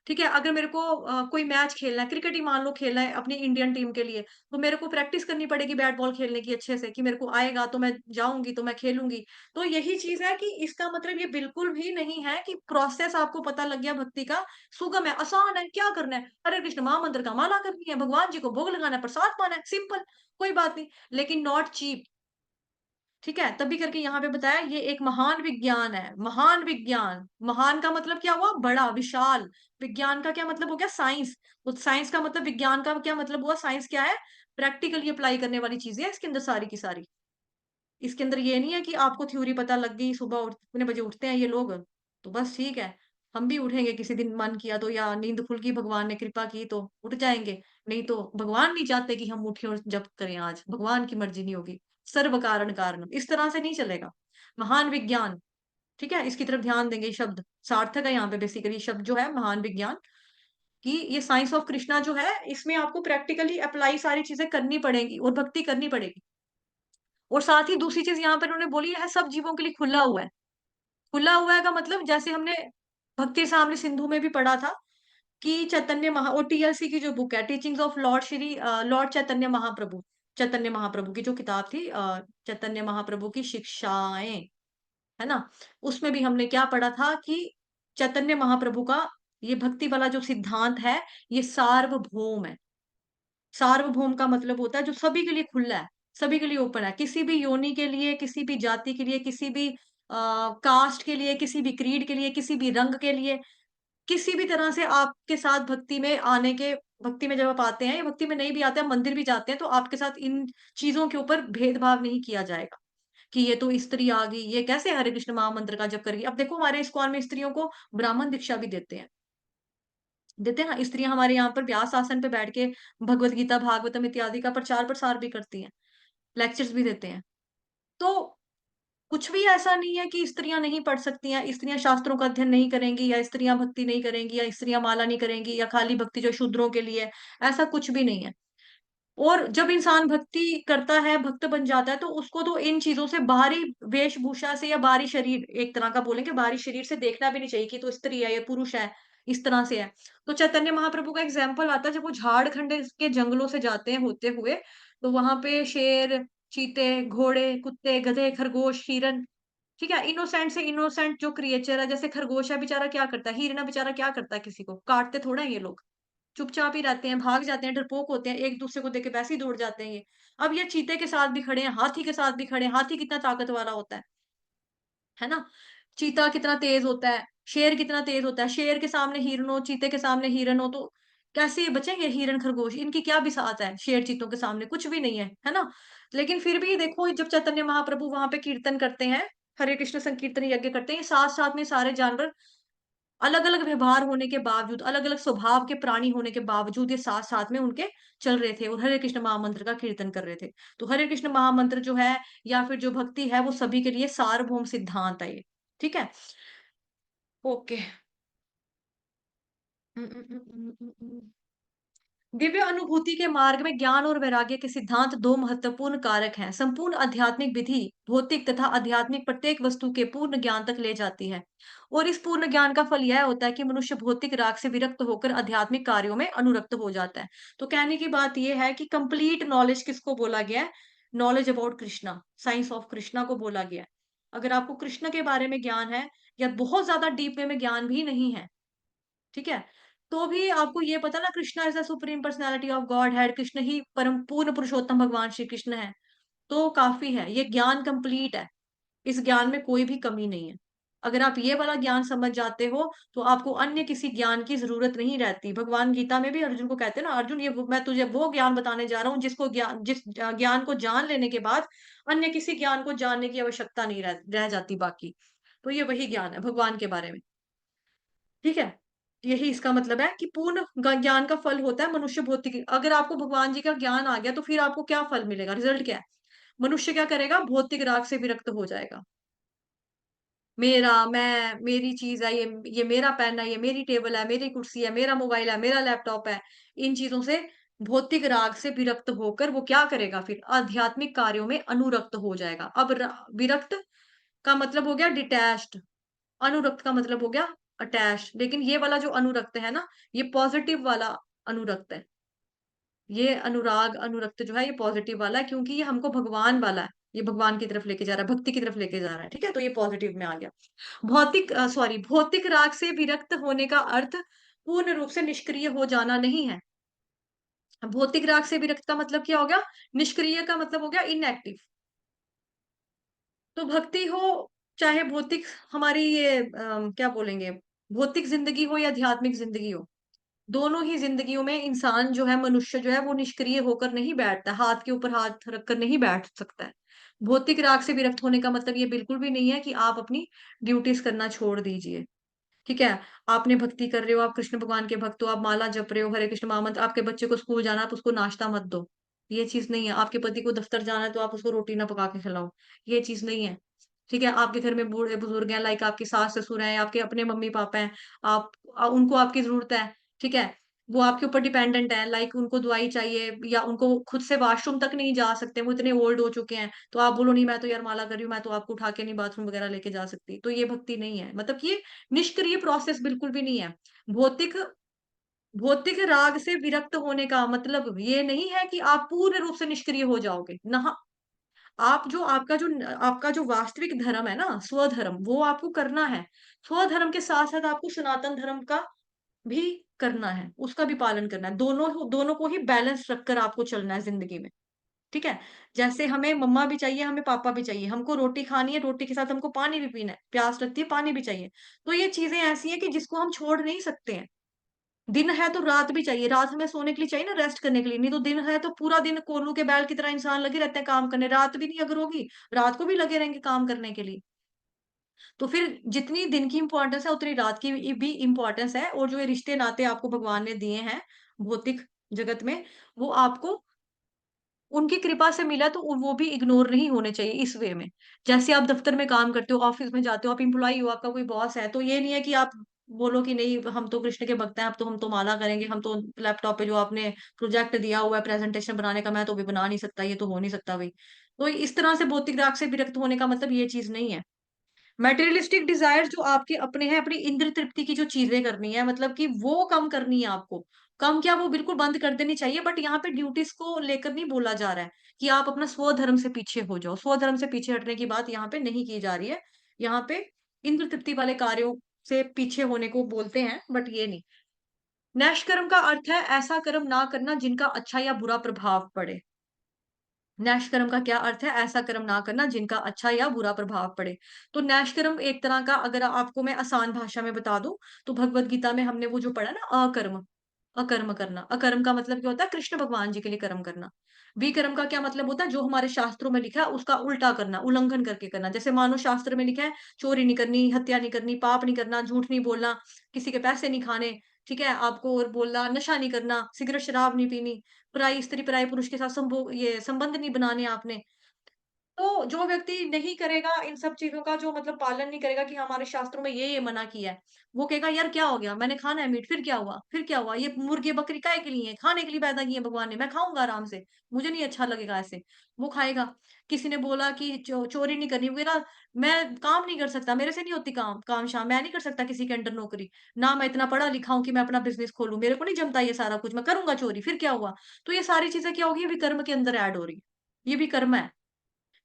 ठीक है, अगर मेरे को कोई मैच खेलना है, क्रिकेट ही मान लो खेलना है अपनी इंडियन टीम के लिए, तो मेरे को प्रैक्टिस करनी पड़ेगी बैट बॉल खेलने की अच्छे से कि मेरे को आएगा तो मैं जाऊँगी, तो मैं खेलूँगी। तो यही चीज़ है कि इसका मतलब ये बिल्कुल भी नहीं है कि प्रोसेस आपको पता लग गया भक्ति का, सुगम है, आसान है, क्या करना है? हरे कृष्ण महामंत्र का माला करनी है, भगवान जी को भोग लगाना है, प्रसाद पाना है, सिंपल, कोई बात नहीं। लेकिन नॉट चीप। ठीक है? तभी करके यहाँ पे बताया ये एक महान विज्ञान है, महान विज्ञान। महान का मतलब क्या हुआ? बड़ा, विशाल। विज्ञान का क्या मतलब हो गया? साइंस। तो साइंस का मतलब विज्ञान का क्या मतलब हुआ? साइंस क्या है? प्रैक्टिकली अप्लाई करने वाली चीज़ें हैं इसके अंदर सारी की सारी। इसके अंदर ये नहीं है कि आपको थ्योरी पता लग गई, सुबह इतने बजे उठते हैं ये लोग, तो बस ठीक है। हम भी उठेंगे किसी दिन मन किया तो या नींद खुल गई, भगवान ने कृपा की तो उठ जाएँगे। नहीं तो भगवान नहीं चाहते कि हम उठें और जप करें आज, भगवान की मर्ज़ी नहीं होगी। सर्व कारण कारणम, इस तरह से नहीं चलेगा। महान विज्ञान, ठीक है? इसकी तरफ ध्यान देंगे ये शब्द, सार्थक है यहाँ पे बेसिकली शब्द जो है महान विज्ञान, कि ये साइंस ऑफ कृष्णा जो है, इसमें आपको प्रैक्टिकली अप्लाई सारी चीज़ें करनी पड़ेंगी और भक्ति करनी पड़ेगी। और साथ ही दूसरी चीज़ यहाँ पर उन्होंने बोली है सब जीवों के लिए खुला हुआ है। खुला हुआ है का मतलब जैसे हमने भक्ति सामने सिंधु में भी पढ़ा था कि चैतन्य महा और टीएलसी की जो बुक है teachings of Lord Chaitanya Mahaprabhu की जो किताब थी चैतन्य महाप्रभु की शिक्षाएँ, है ना? उसमें भी हमने क्या पढ़ा था कि चैतन्य महाप्रभु का ये भक्ति वाला जो सिद्धांत है, ये सार्वभौम है। सार्वभौम का मतलब होता है जो सभी के लिए खुला है, सभी के लिए ओपन है। किसी भी योनि के लिए, किसी भी जाति के लिए, किसी भी कास्ट के लिए, किसी भी क्रीड के लिए, किसी भी रंग के लिए, किसी भी तरह से आपके साथ भक्ति में जब आप आते हैं या भक्ति में नहीं भी आते हैं, मंदिर भी जाते हैं, तो आपके साथ इन चीज़ों के ऊपर भेदभाव नहीं किया जाएगा, कि ये तो स्त्री आ गई, ये कैसे हरे कृष्ण महामंत्र का जप करेगी। अब देखो हमारे इस्कॉन में स्त्रियों को ब्राह्मण दीक्षा भी देते हैं। देते हैं ना, स्त्रियां हमारे यहाँ पर व्यास आसन पे बैठ के भगवत गीता, भागवतम इत्यादि का प्रचार प्रसार भी करती हैं, लेक्चर्स भी देते हैं। तो कुछ भी ऐसा नहीं है कि स्त्रियां नहीं पढ़ सकती हैं, स्त्रियां शास्त्रों का अध्ययन नहीं करेंगी, या स्त्रियां भक्ति नहीं करेंगी, या स्त्रियां माला नहीं करेंगी, या खाली भक्ति जो शूद्रों के लिए है, ऐसा कुछ भी नहीं है। और जब इंसान भक्ति करता है, भक्त बन जाता है, तो उसको तो इन चीज़ों से बाहरी वेशभूषा से या बाहरी शरीर, एक तरह का बोलेंगे बाहरी शरीर से देखना भी नहीं चाहिए कि तो स्त्री है या पुरुष है, इस तरह से है। तो चैतन्य महाप्रभु का एग्ज़ाम्पल आता है, जब वो झारखंड के जंगलों से जाते हैं होते हुए, तो वहाँ पे शेर, चीते, घोड़े, कुत्ते, गधे, खरगोश, हिरन, ठीक है? इनोसेंट से इनोसेंट जो क्रिएचर है, जैसे खरगोश है बेचारा, क्या करता है? हिरन है बेचारा, क्या करता है? किसी को काटते थोड़ा है ये लोग। चुपचाप ही रहते हैं, भाग जाते हैं, डरपोक होते हैं, एक-दूसरे को देख के वैसे ही दौड़ जाते हैं ये। अब ये चीते के साथ भी खड़े हैं, हाथी के साथ भी खड़े हैं, हाथी कितना ताकत वाला होता है ना? चीता कितना तेज़ होता है, शेर कितना तेज़ होता है, शेर के सामने हिरन हो, चीते के सामने हिरन हो, तो कैसे बचेंगे हिरन, खरगोश? इनकी क्या बिसात है शेर, चीतों के सामने? कुछ भी नहीं है ना? लेकिन फिर भी देखो, जब चैतन्य महाप्रभु वहाँ पे कीर्तन करते हैं, हरे कृष्ण संकीर्तन यज्ञ करते हैं, साथ-साथ में सारे जानवर अलग-अलग व्यवहार होने के बावजूद, अलग-अलग स्वभाव के प्राणी होने के बावजूद, ये साथ-साथ में उनके चल रहे थे और हरे कृष्ण महामंत्र का कीर्तन कर रहे थे। तो हरे कृष्ण महामंत्र जो है, या फिर जो भक्ति है, वो सभी के लिए सार्वभौम सिद्धांत है ये। ठीक है? ओके। हुँ, हुँ, हुँ, हुँ, हुँ, हुँ। दिव्य अनुभूति के मार्ग में ज्ञान और वैराग्य के सिद्धांत दो महत्वपूर्ण कारक हैं। संपूर्ण आध्यात्मिक विधि भौतिक तथा आध्यात्मिक प्रत्येक वस्तु के पूर्ण ज्ञान तक ले जाती है, और इस पूर्ण ज्ञान का फल यह होता है कि मनुष्य भौतिक राग से विरक्त होकर आध्यात्मिक कार्यों में अनुरक्त हो जाता है। तो कहने की बात यह है कि कंप्लीट नॉलेज किसको बोला गया है? Knowledge about Krishna, science of Krishna को बोला गया है। अगर आपको कृष्ण के बारे में ज्ञान है, या बहुत ज्यादा डीप वे में ज्ञान भी नहीं है, ठीक है? तो भी आपको ये पता ना, Krishna is the supreme personality of Godhead, Krishna ही परम पूर्ण पुरुषोत्तम भगवान श्री कृष्ण हैं, तो काफ़ी है, ये ज्ञान कंप्लीट है, इस ज्ञान में कोई भी कमी नहीं है। अगर आप ये वाला ज्ञान समझ जाते हो, तो आपको अन्य किसी ज्ञान की ज़रूरत नहीं रहती। भगवान गीता में भी अर्जुन को कहते हैं ना, अर्जुन ये वो मैं तुझे वो ज्ञान बताने जा रहा हूँ जिसको जिस ज्ञान को जान लेने के बाद अन्य किसी ज्ञान को जानने की आवश्यकता नहीं रह जाती बाकी। तो ये वही ज्ञान है भगवान के बारे में। ठीक है? यही इसका मतलब है कि पूर्ण ज्ञान का फल होता है मनुष्य भौतिक। अगर आपको भगवान जी का ज्ञान आ गया, तो फिर आपको क्या फल मिलेगा? रिजल्ट क्या है? मनुष्य क्या करेगा? भौतिक राग से विरक्त हो जाएगा। मेरा, मैं, मेरी चीज़ है, ये मेरा पेन है, ये मेरी टेबल है, मेरी कुर्सी है, मेरा मोबाइल है, मेरा लैपटॉप है। इन चीज़ों से भौतिक राग से विरक्त होकर वो क्या करेगा फिर? आध्यात्मिक कार्यों में अनुरक्त हो जाएगा। अब विरक्त का मतलब हो गया डिटैच्ड, अनुरक्त का मतलब हो गया अटैच्ड। लेकिन ये वाला जो अनुरक्त है ना, ये पॉजिटिव वाला अनुरक्त है। ये अनुराग, अनुरक्त जो है ये पॉजिटिव वाला है, क्योंकि ये हमको भगवान वाला है। ये भगवान की तरफ लेके जा रहा है, भक्ति की तरफ लेके जा रहा है। ठीक है? तो ये पॉजिटिव में आ गया। भौतिक राग से विरक्त होने का अर्थ पूर्ण रूप से निष्क्रिय हो जाना नहीं है। भौतिक राग से विरक्त का मतलब क्या हो गया? निष्क्रिय का मतलब हो गया इनएक्टिव। तो भक्ति हो, चाहे भौतिक, हमारी ये क्या बोलेंगे, भौतिक ज़िंदगी हो या आध्यात्मिक ज़िंदगी हो, दोनों ही ज़िंदगियों में इंसान जो है, मनुष्य जो है, वो निष्क्रिय होकर नहीं बैठता, हाथ के ऊपर हाथ रखकर नहीं बैठ सकता है। भौतिक राग से विरक्त होने का मतलब ये बिल्कुल भी नहीं है कि आप अपनी ड्यूटीज़ करना छोड़ दीजिए। ठीक है? आपने भक्ति कर रहे हो, आप कृष्ण भगवान के भक्त हो, आप माला जप रहे हो, हरे कृष्ण महामंत्र, आपके बच्चे को स्कूल जाना, आप उसको नाश्ता मत दो। ये चीज़ नहीं है। आपके पति को दफ्तर जाना है, तो आप उसको रोटी ना पका के खिलाओ। ये चीज़ नहीं है। ठीक है? आपके घर में बूढ़े-बुजुर्ग हैं, लाइक आपके सास-ससुर हैं, आपके अपने मम्मी-पापा हैं, आप उनको आपकी ज़रूरत है। ठीक है? वो आपके ऊपर डिपेंडेंट हैं, लाइक उनको दवाई चाहिए, या उनको खुद से वॉशरूम तक नहीं जा सकते, वो इतने ओल्ड हो चुके हैं, तो आप बोलो नहीं मैं तो यार माला कर रही हूँ, मैं तो आपको उठा के नहीं बाथरूम वगैरह लेके जा सकती। तो ये भक्ति नहीं है। मतलब कि ये निष्क्रिय प्रोसेस बिल्कुल भी नहीं है। भौतिक भौतिक राग से विरक्त होने का मतलब ये नहीं है कि आप पूर्ण रूप से निष्क्रिय हो जाओगे। आप जो आपका जो वास्तविक धर्म है ना, स्वधर्म, वो आपको करना है। स्वधर्म के साथ-साथ आपको सनातन धर्म का भी करना है, उसका भी पालन करना है। दोनों को ही बैलेंस रखकर आपको चलना है ज़िंदगी में, ठीक है? जैसे हमें मम्मा भी चाहिए, हमें पापा भी चाहिए, हमको रोटी खानी है, रोटी के साथ हमको पानी भी पीना है, प्यास लगती है, पानी भी चाहिए। तो ये चीज़ें ऐसी हैं कि जिसको हम छोड़ नहीं सकते हैं। दिन है तो रात भी चाहिए, रात हमें सोने के लिए चाहिए ना, रेस्ट करने के लिए, नहीं तो दिन है तो पूरा दिन कोल्हू के बैल की तरह इंसान लगे रहते हैं काम करने, रात भी नहीं अगर होगी, रात को भी लगे रहेंगे काम करने के लिए। तो फिर जितनी दिन की इम्पोर्टेंस है, उतनी रात की भी इम्पोर्टेंस है, और जो ये रिश्ते-नाते आपको भगवान ने दिए हैं, भौतिक जगत में, वो आपको उनकी कृपा से मिला, तो वो भी इग्नोर नहीं होने चाहिए इस वे में। जैसे आप दफ्तर में काम करते हो, ऑफ़िस में जाते हो, आप एम्प्लॉयी हो, आपका कोई बॉस है, तो ये नहीं है कि आप बोलो कि नहीं हम तो कृष्ण के भक्त हैं, अब तो हम तो माला करेंगे, हम तो लैपटॉप पे जो आपने प्रोजेक्ट दिया हुआ है प्रेज़ेंटेशन बनाने का, मैं तो अभी बना नहीं सकता, ये तो हो नहीं सकता भई। तो इस तरह से भौतिक राग से विरक्त होने का मतलब ये चीज़ नहीं है। मटेरियलिस्टिक डिज़ायर्स जो आपके अपने हैं, अपनी इंद्रिय तृप्ति की जो चीज़ें करनी है, मतलब कि वो कम करनी है आपको। कम क्या, वो बिल्कुल बंद कर देनी चाहिए, बट यहाँ पे ड्यूटीज़ को लेकर नहीं बोला जा रहा है कि आप अपना स्वधर्म से पीछे हो जाओ। स्वधर्म से पीछे हटने की बात यहाँ पे नहीं की जा रही है। यहाँ पे इंद्रिय तृप्ति वाले कार्यों से पीछे होने को बोलते हैं, बट ये नहीं। नैष्कर्म का अर्थ है ऐसा कर्म ना करना जिनका अच्छा या बुरा प्रभाव पड़े। नैष्कर्म का क्या अर्थ है? ऐसा कर्म ना करना जिनका अच्छा या बुरा प्रभाव पड़े। तो नैष्कर्म एक तरह का, अगर आपको मैं आसान भाषा में बता दूँ, तो भगवद गीता में हमने वो जो पढ़ा ना, अकर्म, अकर्म करना। अकर्म का मतलब क्या होता है? कृष्ण भगवान जी के लिए कर्म करना। विकर्म का क्या मतलब होता है? जो हमारे शास्त्रों में लिखा है उसका उल्टा करना, उल्लंघन करके करना। जैसे मानो शास्त्र में लिखा है चोरी नहीं करनी, हत्या नहीं करनी, पाप नहीं करना, झूठ नहीं बोलना, किसी के पैसे नहीं खाने, ठीक है? आपको और बोलना, नशा नहीं करना, सिगरेट शराब नहीं पीनी, पराई स्त्री पराई पुरुष के साथ ये संबंध नहीं बनाने आपने। तो जो व्यक्ति नहीं करेगा इन सब चीज़ों का, जो मतलब पालन नहीं करेगा कि हमारे शास्त्रों में ये मना किया है, वो कहेगा यार क्या हो गया? मैंने खाना है मीट, फिर क्या हुआ? फिर क्या हुआ? ये मुर्गे बकरी काहे के लिए हैं? खाने के लिए पैदा किए हैं भगवान ने, मैं खाऊँगा आराम से, मुझे नहीं अच्छा लगेगा ऐसे, वो खाएगा। किसी ने बोला कि चोरी नहीं करनी, वो कहेगा मैं काम नहीं कर सकता, मेरे से नहीं होती काम-शाम, मैं नहीं कर सकता किसी के अंडर नौकरी, ना मैं इतना पढ़ा लिखा हूँ कि मैं अपना बिज़नेस खोलूँ, मेरे को नहीं जमता ये सारा कुछ, मैं करूँगा चोरी, फिर क्या हुआ? तो ये सारी चीज़ें क्या होगी? विकर्म के अंदर ऐड हो रही है। ये भी कर्म है।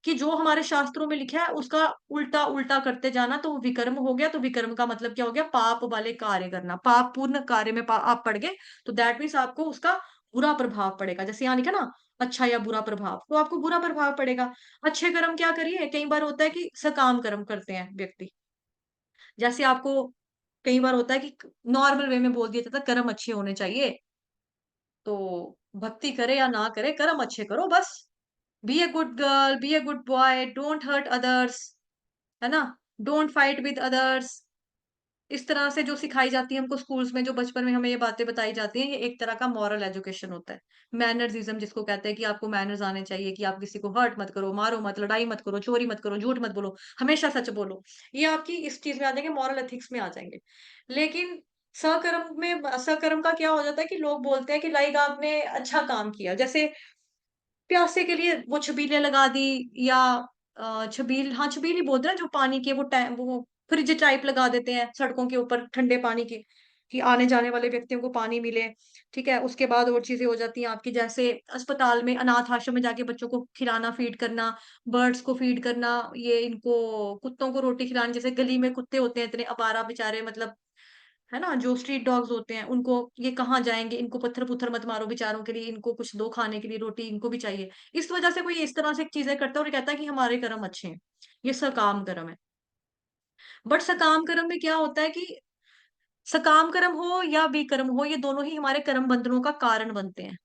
कि जो हमारे शास्त्रों में लिखा है उसका उल्टा-उल्टा करते जाना, तो वो विकर्म हो गया। तो विकर्म का मतलब क्या हो गया? पाप वाले कार्य करना। पाप पूर्ण कार्य में आप पड़ गए, तो दैट मीन्स आपको उसका बुरा प्रभाव पड़ेगा। जैसे यहाँ लिखा ना, अच्छा या बुरा प्रभाव, तो आपको बुरा प्रभाव पड़ेगा। अच्छे कर्म क्या करिए? कई बार होता है कि सकाम कर्म करते हैं व्यक्ति। जैसे आपको कई बार होता है कि नॉर्मल वे में बोल दिया जाता है कर्म अच्छे होने चाहिए, तो भक्ति करे या ना करे, कर्म अच्छे करो बस। Be a good girl, be a good boy, don't hurt others, है ना? Don't fight with others. इस तरह से जो सिखाई जाती है हमको स्कूल्स में, जो बचपन में हमें ये बातें बताई जाती हैं, ये एक तरह का मॉरल एजुकेशन होता है। मैनर्सिज्म जिसको कहते हैं कि आपको मैनर्स आने चाहिए, कि आप किसी को हर्ट मत करो, मारो मत, लड़ाई मत करो, चोरी मत करो, झूठ मत बोलो, हमेशा सच बोलो। ये आपकी इस चीज़ में आ जाएँगे, मॉरल एथिक्स में आ जाएँगे। लेकिन सकर्म का क्या हो जाता है कि लोग बोलते हैं कि लाइक आपने अच्छा काम किया। जैसे प्यासे के लिए वो छबीलें लगा दी, या छबील ही बोलते हैं ना, जो पानी के वो फ्रिज टाइप लगा देते हैं सड़कों के ऊपर ठंडे पानी के, कि आने-जाने वाले व्यक्तियों को पानी मिले, ठीक है? उसके बाद और चीज़ें हो जाती हैं आपकी, जैसे अस्पताल में, अनाथ आश्रम में जाके बच्चों को खिलाना, फीड करना, बर्ड्स को फीड करना, ये इनको कुत्तों को रोटी खिलानी, जैसे गली में कुत्ते होते हैं इतने अवारा बेचारे, मतलब है ना? जो स्ट्रीट डॉग्स होते हैं, उनको ये कहाँ जाएँगे? इनको पत्थर-पुत्थर मत मारो बेचारों के लिए, इनको कुछ दो खाने के लिए, रोटी इनको भी चाहिए। इस वजह से कोई इस तरह से चीज़ें करता है और ये कहता है कि हमारे कर्म अच्छे हैं। ये सकाम कर्म है। बट सकाम कर्म में क्या होता है कि सकाम कर्म हो या विकर्म हो, ये दोनों ही हमारे कर्म बंधनों का कारण बनते हैं।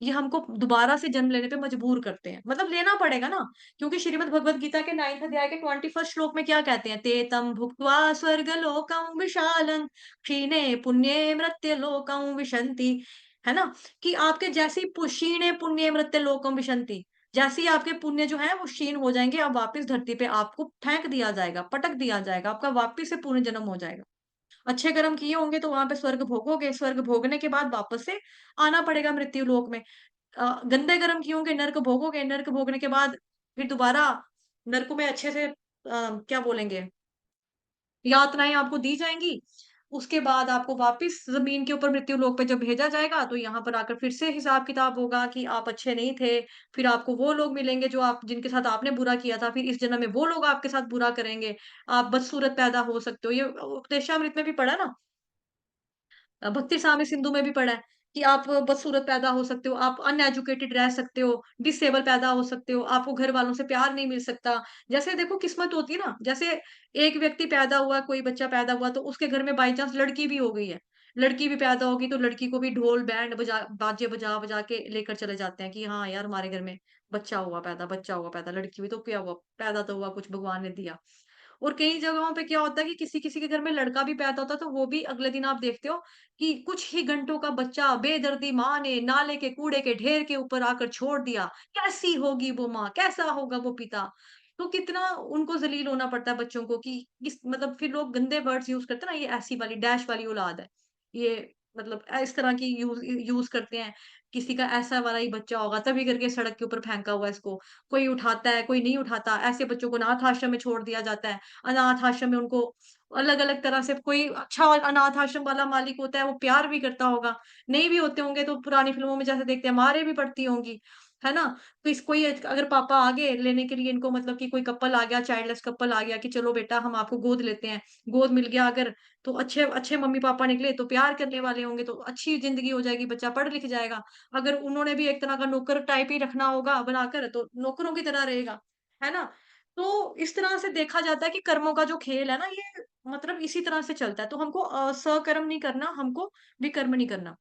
ये हमको दोबारा से जन्म लेने पे मजबूर करते हैं। मतलब लेना पड़ेगा ना, क्योंकि श्रीमद् भगवद गीता के 9th अध्याय के 21st श्लोक में क्या कहते हैं? "ते तं भुक्त्वा स्वर्गलोकं विशालं क्षीणे पुण्ये मृत्युलोकं विशन्ति।" है ना? कि आपके जैसे ही क्षीणे पुण्ये मृत्युलोकं विशन्ति, जैसे ही आपके पुण्य जो हैं वो क्षीण हो जाएँगे, अब वापस धरती पे आपको फेंक दिया जाएगा, पटक दिया जाएगा, आपका वापिस से पुनर्जन्म हो जाएगा। अच्छे कर्म किए होंगे तो वहाँ पे स्वर्ग भोगोगे, स्वर्ग भोगने के बाद वापस से आना पड़ेगा मृत्यु लोक में। गंदे कर्म किए होंगे, नर्क भोगोगे, नर्क भोगने के बाद फिर दोबारा नर्क में अच्छे से क्या बोलेंगे, यातनाएँ आपको दी जाएँगी। उसके बाद आपको वापस ज़मीन के ऊपर मृत्यु लोक पे जब भेजा जाएगा, तो यहाँ पर आकर फिर से हिसाब-किताब होगा कि आप अच्छे नहीं थे। फिर आपको वो लोग मिलेंगे जो आप जिनके साथ आपने बुरा किया था, फिर इस जन्म में वो लोग आपके साथ बुरा करेंगे। आप बदसूरत पैदा हो सकते हो। ये उपदेशामृत में भी पढ़ा ना? भक्ति सामी सिंधु में भी पढ़ा है कि आप बदसूरत पैदा हो सकते हो, आप अनएजुकेटेड रह सकते हो, डिसेबल पैदा हो सकते हो, आपको घर वालों से प्यार नहीं मिल सकता। जैसे देखो किस्मत होती है ना, जैसे एक व्यक्ति पैदा हुआ, कोई बच्चा पैदा हुआ, तो उसके घर में बाय चांस लड़की भी हो गई है। लड़की भी पैदा होगी तो लड़की को भी ढोल, बैंड बाजे बजा-बजा के लेकर चले जाते हैं कि हाँ यार हमारे घर में बच्चा हुआ पैदा, लड़की हुई तो क्या हुआ? पैदा तो हुआ, कुछ भगवान ने दिया। और कई जगहों पे क्या होता है कि किसी किसी के घर में लड़का भी पैदा होता है तो वो भी अगले दिन आप देखते हो कि कुछ ही घंटों का बच्चा बेदर्दी माँ ने नाले के कूड़े के ढेर के ऊपर आकर छोड़ दिया। कैसी होगी वो माँ, कैसा होगा वो पिता। तो कितना उनको जलील होना पड़ता है बच्चों को कि इस मतलब फिर लोग गंदे वर्ड्स यूज करते हैं ना, ये ऐसी वाली डैश वाली औलाद है, ये मतलब इस तरह की यूज यूज करते हैं। किसी का ऐसा वाला ही बच्चा होगा तभी करके सड़क के ऊपर फेंका हुआ है इसको, कोई उठाता है कोई नहीं उठाता। ऐसे बच्चों को अनाथ आश्रम में छोड़ दिया जाता है। अनाथ आश्रम में उनको अलग अलग तरह से, कोई अच्छा अनाथ आश्रम वाला मालिक होता है वो प्यार भी करता होगा, नहीं भी होते होंगे तो पुरानी फिल्मों में जैसे देखते हैं मारे भी पड़ती होंगी, है ना। तो इस कोई अगर पापा आगे लेने के लिए इनको, मतलब कि कोई कपल आ गया, चाइल्डलेस कपल आ गया कि चलो बेटा हम आपको गोद लेते हैं, गोद मिल गया अगर, तो अच्छे अच्छे मम्मी पापा निकले तो प्यार करने वाले होंगे तो अच्छी जिंदगी हो जाएगी, बच्चा पढ़ लिख जाएगा। अगर उन्होंने भी एक तरह का नौकर टाइप ही रखना होगा बनाकर तो नौकरों की तरह रहेगा, है ना। तो इस तरह से देखा जाता है कि कर्मों का जो खेल है ना ये मतलब इसी तरह से चलता है। तो हमको सकर्म नहीं करना, हमको विकर्म नहीं करना।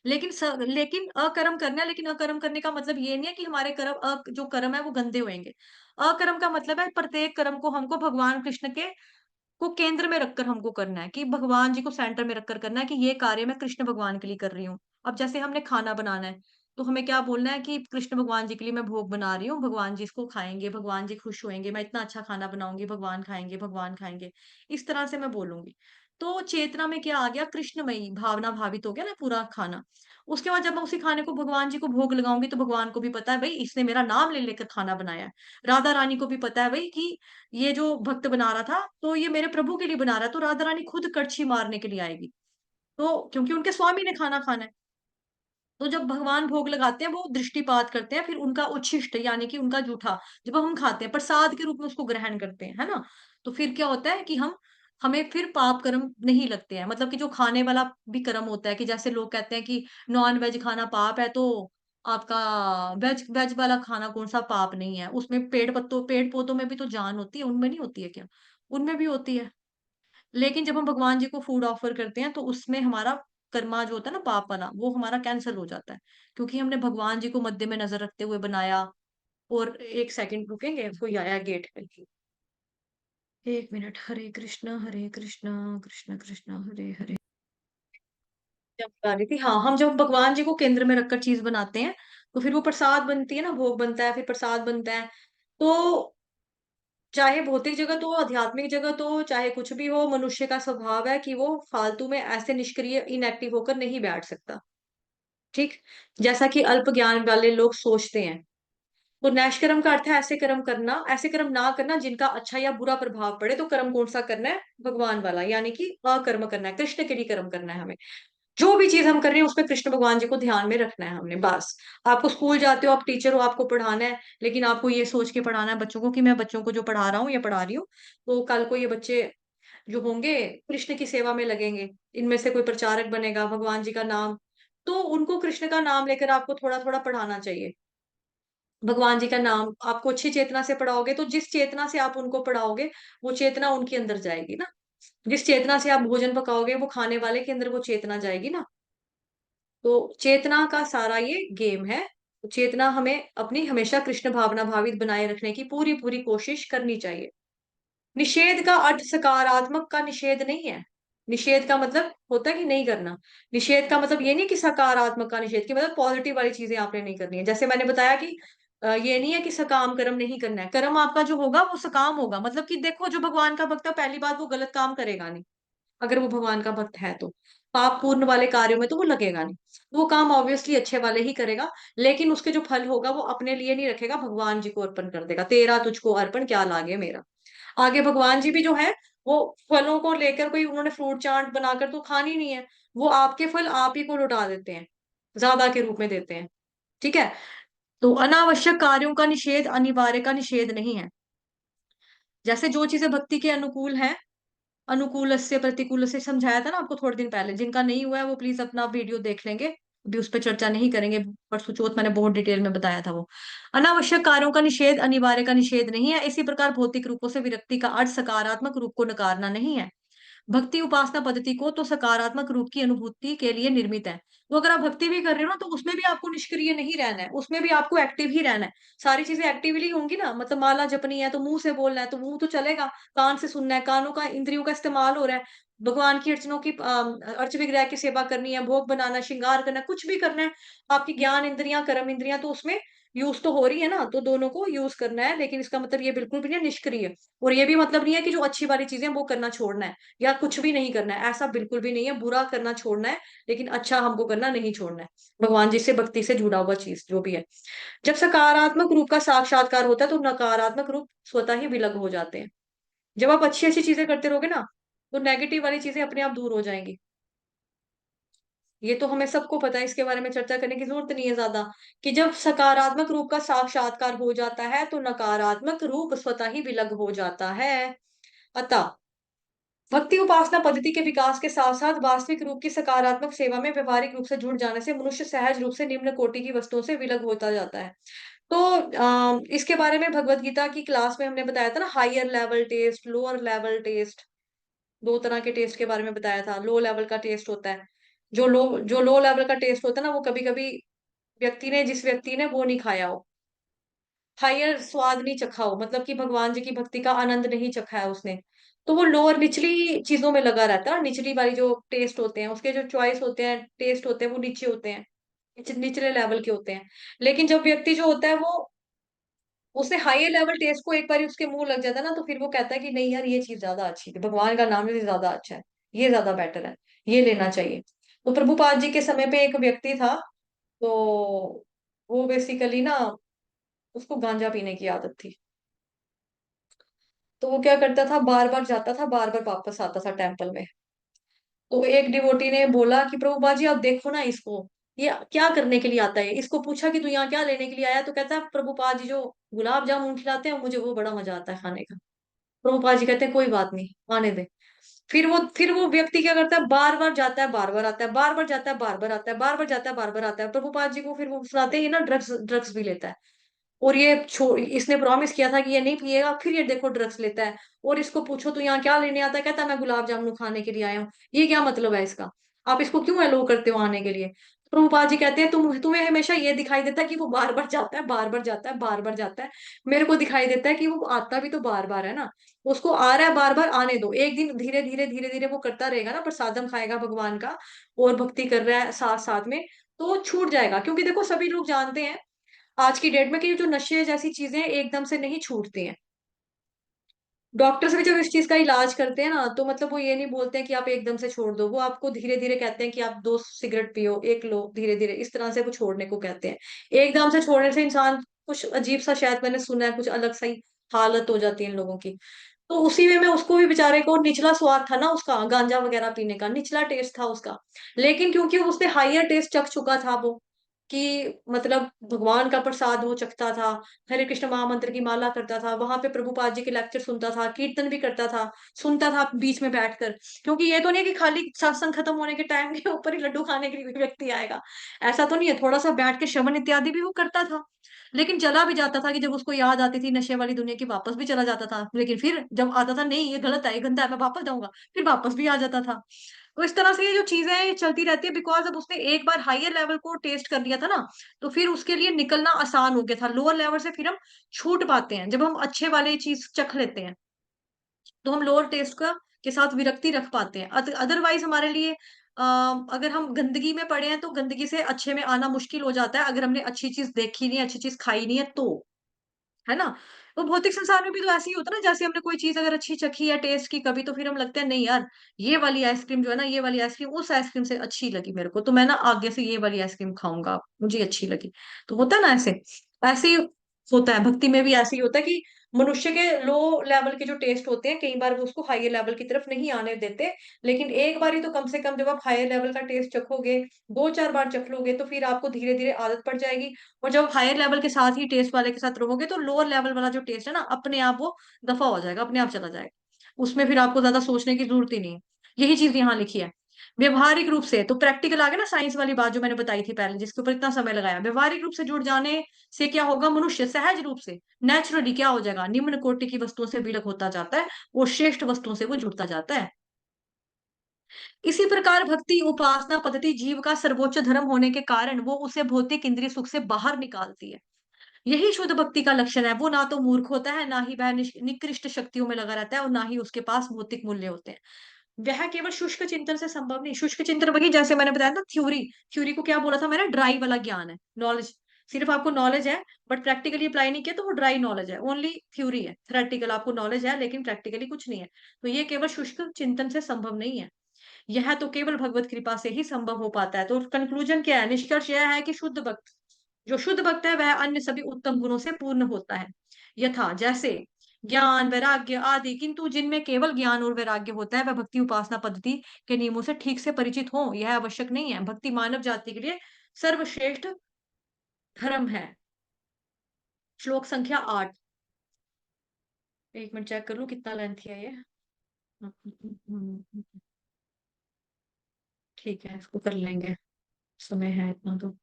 लेकिन अकर्म करना है, लेकिन अकर्म करने का मतलब ये नहीं है कि हमारे कर्म जो कर्म है वो गंदे होंगे। अकर्म का मतलब है प्रत्येक कर्म को हमको भगवान कृष्ण के को केंद्र में रखकर हमको करना है, कि भगवान जी को सेंटर में रखकर करना है कि ये कार्य मैं कृष्ण भगवान के लिए कर रही हूँ। अब जैसे हमने खाना बनाना है तो हमें क्या बोलना है कि कृष्ण भगवान जी के लिए मैं भोग बना रही हूँ, भगवान जी इसको खाएंगे, भगवान जी खुश होंगे, मैं इतना अच्छा खाना बनाऊंगी, भगवान खाएंगे, भगवान खाएंगे। इस तरह से मैं बोलूंगी। तो चेतना में क्या आ गया, कृष्णमयी भावना भावित हो गया ना पूरा खाना। उसके बाद जब मैं उसी खाने को भगवान जी को भोग लगाऊंगी तो भगवान को भी पता है भाई इसने मेरा नाम ले लेकर खाना बनाया है। राधा रानी को भी पता है भाई कि ये जो भक्त बना रहा था तो ये मेरे प्रभु के लिए बना रहा है, तो राधा रानी खुद कड़छी मारने के लिए आएगी। तो क्योंकि उनके स्वामी ने खाना खाना है। तो जब भगवान भोग लगाते हैं वो दृष्टिपात करते हैं, फिर उनका उच्छिष्ट यानी कि उनका जूठा जब हम खाते हैं प्रसाद के रूप में उसको ग्रहण करते हैं, है ना। तो फिर क्या होता है कि हमें फिर पाप कर्म नहीं लगते हैं, मतलब कि जो खाने वाला भी कर्म होता है, कि जैसे लोग कहते हैं कि नॉन वेज खाना पाप है, तो आपका वेज वेज वाला खाना कौन सा पाप नहीं है, उसमें पेड़ पौधों में भी तो जान होती है, उनमें नहीं होती है क्या। उनमें भी होती है। लेकिन जब हम भगवान जी को फूड ऑफर करते हैं तो उसमें हमारा कर्मा जो होता है ना पाप वाला वो हमारा कैंसिल हो जाता है, क्योंकि हमने भगवान जी को मद्दे में नजर रखते हुए बनाया। और एक सेकंड रुकेंगे, कोई आया गेट पे। एक मिनट, हरे कृष्णा कृष्ण कृष्ण हरे हरे। जब बता रही थी, हाँ, हम जब भगवान जी को केंद्र में रखकर चीज बनाते हैं तो फिर वो प्रसाद बनती है ना, भोग बनता है, फिर प्रसाद बनता है। तो चाहे भौतिक जगत हो, आध्यात्मिक जगत हो, चाहे कुछ भी हो, मनुष्य का स्वभाव है कि वो फालतू में ऐसे निष्क्रिय इनएक्टिव होकर नहीं बैठ सकता। ठीक, जैसा कि अल्प ज्ञान वाले लोग सोचते हैं। तो नैष्कर्म का अर्थ है ऐसे कर्म करना, ऐसे कर्म ना करना जिनका अच्छा या बुरा प्रभाव पड़े। तो कर्म कौन सा करना है, भगवान वाला, यानी कि अकर्म करना है, कृष्ण के लिए कर्म करना है हमें। जो भी चीज हम कर रहे हैं उसमें कृष्ण भगवान जी को ध्यान में रखना है हमने, बस। आपको स्कूल जाते हो, आप टीचर हो, आपको पढ़ाना है, लेकिन आपको ये सोच के पढ़ाना है बच्चों को कि मैं बच्चों को जो पढ़ा रहा हूँ या पढ़ा रही हूँ, तो कल को ये बच्चे जो होंगे कृष्ण की सेवा में लगेंगे। इनमें से कोई प्रचारक बनेगा भगवान जी का नाम, तो उनको कृष्ण का नाम लेकर आपको थोड़ा थोड़ा पढ़ाना चाहिए। भगवान जी का नाम आपको अच्छी चेतना से पढ़ाओगे तो जिस चेतना से आप उनको पढ़ाओगे वो चेतना उनके अंदर जाएगी ना। जिस चेतना से आप भोजन पकाओगे वो खाने वाले के अंदर वो चेतना जाएगी ना। तो चेतना का सारा ये गेम है। तो चेतना हमें अपनी हमेशा कृष्ण भावना भावित बनाए रखने की पूरी पूरी कोशिश करनी चाहिए। निषेध का अर्थ सकारात्मक का निषेध नहीं है। निषेध का मतलब होता है कि नहीं करना। निषेध का मतलब ये नहीं कि सकारात्मक का निषेध, की मतलब पॉजिटिव वाली चीजें आपने नहीं करनी है। जैसे मैंने बताया कि ये नहीं है कि सकाम कर्म नहीं करना है, कर्म आपका जो होगा वो सकाम होगा, मतलब कि देखो जो भगवान का भक्त है पहली बात वो गलत काम करेगा नहीं। अगर वो भगवान का भक्त है तो पाप पूर्ण वाले कार्यों में तो वो लगेगा नहीं। वो काम ऑब्वियसली अच्छे वाले ही करेगा, लेकिन उसके जो फल होगा वो अपने लिए नहीं रखेगा, भगवान जी को अर्पण कर देगा। तेरा तुझको अर्पण क्या लागे मेरा। आगे भगवान जी भी जो है वो फलों को लेकर, कोई उन्होंने फ्रूट चाट बनाकर तो खानी नहीं है, वो आपके फल आप ही को लौटा देते हैं, ज्यादा के रूप में देते हैं। ठीक है। तो अनावश्यक कार्यों का निषेध अनिवार्य का निषेध नहीं है। जैसे जो चीजें भक्ति के अनुकूल है, अनुकूल से प्रतिकूल से समझाया था ना आपको थोड़े दिन पहले, जिनका नहीं हुआ है वो प्लीज अपना वीडियो देख लेंगे, अभी उस पर चर्चा नहीं करेंगे। परसों चौथ मैंने बहुत डिटेल में बताया था वो। अनावश्यक कार्यों का निषेध अनिवार्य का निषेध नहीं है। इसी प्रकार भौतिक रूपों से विरक्ति का अर्थ सकारात्मक रूप को नकारना नहीं है। भक्ति उपासना पद्धति को तो सकारात्मक रूप की अनुभूति के लिए निर्मित है। तो अगर आप भक्ति भी कर रहे हो ना, तो उसमें भी आपको निष्क्रिय नहीं रहना है, उसमें भी आपको एक्टिव ही रहना है। सारी चीजें एक्टिवली होंगी ना, मतलब माला जपनी है तो मुंह से बोलना है, तो मुंह तो चलेगा, कान से सुनना है, कानों का इंद्रियों का इस्तेमाल हो रहा है, भगवान की अर्चनों की अर्च विग्रह की सेवा करनी है, भोग बनाना, श्रृंगार करना, कुछ भी करना है, आपकी ज्ञान इंद्रियां, कर्म इंद्रियां तो उसमें यूज तो हो रही है ना, तो दोनों को यूज करना है। लेकिन इसका मतलब ये बिल्कुल भी नहीं है निष्क्रिय, और ये भी मतलब नहीं है कि जो अच्छी वाली चीजें वो करना छोड़ना है या कुछ भी नहीं करना है, ऐसा बिल्कुल भी नहीं है। बुरा करना छोड़ना है, लेकिन अच्छा हमको करना नहीं छोड़ना है, भगवान जी से भक्ति से जुड़ा हुआ चीज जो भी है। जब सकारात्मक रूप का साक्षात्कार होता है तो नकारात्मक रूप स्वतः ही विलग हो जाते हैं। जब आप अच्छी अच्छी चीजें करते रहोगे ना, तो नेगेटिव वाली चीजें अपने आप दूर हो जाएंगी। ये तो हमें सबको पता है, इसके बारे में चर्चा करने की जरूरत नहीं है ज्यादा, कि जब सकारात्मक रूप का साक्षात्कार हो जाता है तो नकारात्मक रूप स्वतः ही विलग हो जाता है। अतः भक्ति उपासना पद्धति के विकास के साथ साथ वास्तविक रूप की सकारात्मक सेवा में व्यवहारिक रूप से जुड़ जाने से मनुष्य सहज रूप से निम्न कोटि की वस्तुओं से विलग होता जाता है। तो इसके बारे में भगवत गीता की क्लास में हमने बताया था ना, higher level test, lower level test, दो तरह के टेस्ट के बारे में बताया था। लो लेवल का टेस्ट होता है, जो लो लेवल का टेस्ट होता है ना, वो कभी कभी जिस व्यक्ति ने वो नहीं खाया हो, हायर स्वाद नहीं चखा हो, मतलब कि भगवान जी की भक्ति का आनंद नहीं चखा है उसने, तो वो लोअर निचली चीजों में लगा रहता है। निचली वाली जो टेस्ट होते हैं, उसके जो चॉइस होते हैं, टेस्ट होते हैं, वो नीचे होते हैं, निचले लेवल के होते हैं। लेकिन जब व्यक्ति जो होता है वो उसे हायर लेवल टेस्ट को एक बार उसके मुंह लग जाता है ना, तो फिर वो कहता है कि नहीं यार, ये चीज ज्यादा अच्छी थी, भगवान का नाम ये ज्यादा अच्छा है, ये ज्यादा बेटर है, ये लेना चाहिए। तो प्रभुपाद जी के समय पे एक व्यक्ति था, तो वो बेसिकली ना, उसको गांजा पीने की आदत थी। तो वो क्या करता था, बार बार जाता था, बार बार वापस आता था टेम्पल में। तो एक डिवोटी ने बोला कि प्रभुपाद जी आप देखो ना इसको, ये क्या करने के लिए आता है। इसको पूछा कि तू यहाँ क्या लेने के लिए आया, तो कहता है प्रभुपाद जी जो गुलाब जामुन खिलाते हैं मुझे वो बड़ा मजा आता है खाने का। प्रभुपाद जी कहते हैं कोई बात नहीं, आने दे। फिर वो व्यक्ति क्या करता है, बार बार जाता है, बार बार आता है, बार बार जाता है, बार बार आता है, बार बार जाता है, बार बार आता है। प्रभुपाद जी को फिर वो सुनाते ही ना, ड्रग्स ड्रग्स भी लेता है। और इसने प्रॉमिस किया था कि ये नहीं पिएगा, फिर ये देखो ड्रग्स लेता है। और इसको पूछो तो यहाँ क्या लेने आता है, कहता है मैं गुलाब जामुन खाने के लिए आया हूँ। ये क्या मतलब है इसका, आप इसको क्यों अलो करते हो आने के लिए। प्रभुपाद जी कहते हैं तुम्हें हमेशा ये दिखाई देता है कि वो बार बार जाता है, बार बार जाता है, बार बार जाता है। मेरे को दिखाई देता है कि वो आता भी तो बार बार है ना, उसको आ रहा है बार बार, आने दो। एक दिन धीरे धीरे धीरे धीरे वो करता रहेगा ना, प्रसादम खाएगा भगवान का, और भक्ति कर रहा है साथ साथ में, तो वो छूट जाएगा। क्योंकि देखो सभी लोग जानते हैं आज की डेट में कि जो नशे जैसी चीजें एकदम से नहीं छूटती हैं। डॉक्टर्स भी जब इस चीज का इलाज करते हैं ना, तो मतलब वो ये नहीं बोलते हैं कि आप एकदम से छोड़ दो, वो आपको धीरे धीरे कहते हैं कि आप 2 सिगरेट पियो, एक लो, धीरे धीरे इस तरह से वो छोड़ने को कहते हैं। एकदम से छोड़ने से इंसान कुछ अजीब सा, शायद मैंने सुना है, कुछ अलग सा ही हालत हो जाती है इन लोगों की। तो उसी वे में उसको भी बेचारे को निचला स्वाद था ना उसका, गांजा वगैरह पीने का निचला टेस्ट था उसका। लेकिन क्योंकि उसने हायर टेस्ट चख चुका था वो, कि मतलब भगवान का प्रसाद वो चखता था, हरे कृष्ण महामंत्र की माला करता था, वहां पे प्रभुपाद जी के लेक्चर सुनता था, कीर्तन भी करता था, सुनता था बीच में बैठकर। क्योंकि ये तो नहीं है कि खाली सत्संग खत्म होने के टाइम के ऊपर ही लड्डू खाने के लिए कोई व्यक्ति आएगा, ऐसा तो नहीं है, थोड़ा सा बैठ के श्रवण इत्यादि भी वो करता था। लेकिन चला भी जाता था कि जब उसको याद आती थी नशे वाली दुनिया की, वापस भी चला जाता था। लेकिन फिर जब आता था नहीं ये गलत है, ये गंदा है, मैं वापस जाऊंगा, फिर वापस भी आ जाता था। तो इस तरह से ये जो चीजें हैं, ये चलती रहती है, बिकॉज अब उसने एक बार हायर लेवल को टेस्ट कर लिया था ना, तो फिर उसके लिए निकलना आसान हो गया था। लोअर लेवल से फिर हम छूट पाते हैं जब हम अच्छे वाले चीज चख लेते हैं, तो हम लोअर टेस्ट का के साथ विरक्ति रख पाते हैं। अदरवाइज हमारे लिए अगर हम गंदगी में पड़े हैं तो गंदगी से अच्छे में आना मुश्किल हो जाता है, अगर हमने अच्छी चीज देखी नहीं है, अच्छी चीज खाई नहीं है तो, है ना। तो भौतिक संसार में भी तो ऐसे ही होता है ना, जैसे हमने कोई चीज अगर अच्छी चखी है, टेस्ट की कभी, तो फिर हम लगता है नहीं यार, ये वाली आइसक्रीम जो है ना, ये वाली आइसक्रीम उस आइसक्रीम से अच्छी लगी मेरे को, तो मैं ना आगे से ये वाली आइसक्रीम खाऊंगा, मुझे अच्छी लगी। तो होता है ना ऐसे, ऐसे ही होता है भक्ति में भी, ऐसे ही होता है कि मनुष्य के लो लेवल के जो टेस्ट होते हैं, कई बार वो उसको हायर लेवल की तरफ नहीं आने देते। लेकिन एक बार ही तो कम से कम, जब आप हायर लेवल का टेस्ट चखोगे, 2-4 बार चख लोगे, तो फिर आपको धीरे धीरे आदत पड़ जाएगी। और जब हायर लेवल के साथ ही टेस्ट वाले के साथ रहोगे, तो लोअर लेवल वाला जो टेस्ट है ना, अपने आप वो दफा हो जाएगा, अपने आप चला जाएगा, उसमें फिर आपको ज्यादा सोचने की जरूरत ही नहीं है। यही चीज यहाँ लिखी है। व्यवहारिक रूप से तो प्रैक्टिकल आ गया ना, साइंस वाली बात जो मैंने बताई थी पहले, जिसके ऊपर इतना समय लगाया। व्यवहारिक रूप से जुड़ जाने से क्या होगा, मनुष्य सहज रूप से, नेचुरली क्या हो जाएगा, निम्न कोटि की वस्तुओं से विलग होता जाता है और श्रेष्ठ वस्तुओं से वो जुड़ता जाता है। इसी प्रकार भक्ति उपासना पद्धति जीव का सर्वोच्च धर्म होने के कारण वो उसे भौतिक इंद्रिय सुख से बाहर निकालती है। यही शुद्ध भक्ति का लक्षण है। वो ना तो मूर्ख होता है, ना ही वह निकृष्ट शक्तियों में लगा रहता है, और ना ही उसके पास भौतिक मूल्य होते हैं। वह केवल शुष्क चिंतन से संभव नहीं। शुष्क चिंतन वही, जैसे मैंने बताया था, थ्योरी। थ्योरी को क्या बोला था मैंने? ड्राई वाला ज्ञान है, नॉलेज। सिर्फ आपको नॉलेज है, बट प्रैक्टिकली अप्लाई नहीं किया तो वो ड्राई नॉलेज है, ओनली थ्योरी है। थ्योरेटिकल आपको नॉलेज है, लेकिन प्रैक्टिकली कुछ नहीं है। तो ये केवल शुष्क चिंतन से संभव नहीं है। यह तो केवल भगवत कृपा से ही संभव हो पाता है। तो कंक्लूजन क्या है? निष्कर्ष यह है कि शुद्ध भक्त, जो शुद्ध भक्त है, वह अन्य सभी उत्तम गुणों से पूर्ण होता है, यथा जैसे ज्ञान वैराग्य आदि। किंतु जिनमें केवल ज्ञान और वैराग्य होता है, वह भक्ति उपासना पद्धति के नियमों से ठीक से परिचित हो, यह आवश्यक नहीं है। भक्ति मानव जाति के लिए सर्वश्रेष्ठ धर्म है। श्लोक संख्या 8। एक मिनट चेक कर लूं कितना लेंथ है ये। ठीक है, इसको कर लेंगे, समय है इतना तो।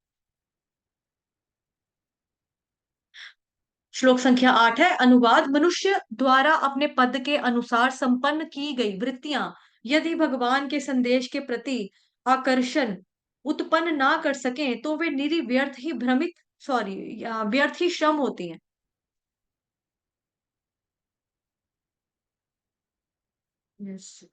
श्लोक संख्या 8 है अनुवाद। मनुष्य द्वारा अपने पद के अनुसार संपन्न की गई वृत्तियां यदि भगवान के संदेश के प्रति आकर्षण उत्पन्न ना कर सकें, तो वे निरी व्यर्थ ही भ्रमित, सॉरी, व्यर्थ ही श्रम होती हैं। यस।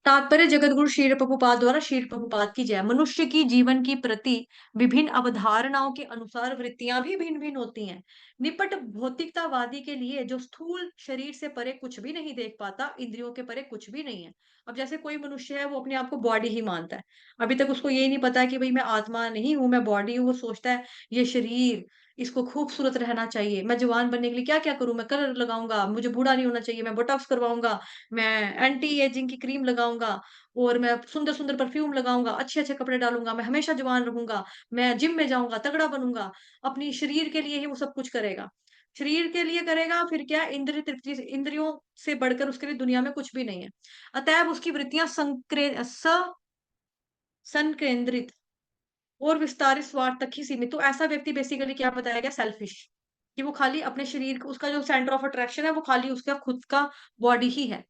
तात्पर्य जगतगुरु श्रील प्रभुपाद द्वारा। श्रील प्रभुपाद की जय। मनुष्य की जीवन की प्रति विभिन्न अवधारणाओं के अनुसार वृत्तियां भी भिन्न भिन्न होती हैं। निपट भौतिकतावादी के लिए जो स्थूल शरीर से परे कुछ भी नहीं देख पाता, इंद्रियों के परे कुछ भी नहीं है। अब जैसे कोई मनुष्य है, वो अपने आप को बॉडी ही मानता है। अभी तक उसको ये नहीं पता है कि भाई मैं आत्मा नहीं हूं, मैं बॉडी हूँ। वो सोचता है ये शरीर, इसको खूबसूरत रहना चाहिए, मैं जवान बनने के लिए क्या क्या करूं, मैं कलर लगाऊंगा, मुझे बूढ़ा नहीं होना चाहिए, मैं बोटॉक्स करवाऊंगा, मैं एंटी एजिंग की क्रीम लगाऊंगा, और मैं सुंदर सुंदर परफ्यूम लगाऊंगा, अच्छे अच्छे कपड़े डालूंगा, मैं हमेशा जवान रहूंगा, मैं जिम में जाऊंगा, तगड़ा बनूंगा। अपनी शरीर के लिए ही वो सब कुछ करेगा। शरीर के लिए करेगा, फिर क्या? इंद्रिय तृप्ति, इंद्रियों से बढ़कर उसके लिए दुनिया में कुछ भी नहीं है। अतएव उसकी वृत्तियां संकेंद्रित और विस्तारित स्वार्थ तक ही सीमित। तो ऐसा व्यक्ति बेसिकली क्या बताया गया? सेल्फिश। कि वो खाली अपने शरीर को, उसका जो सेंटर ऑफ अट्रैक्शन है वो खाली उसका खुद का बॉडी ही है।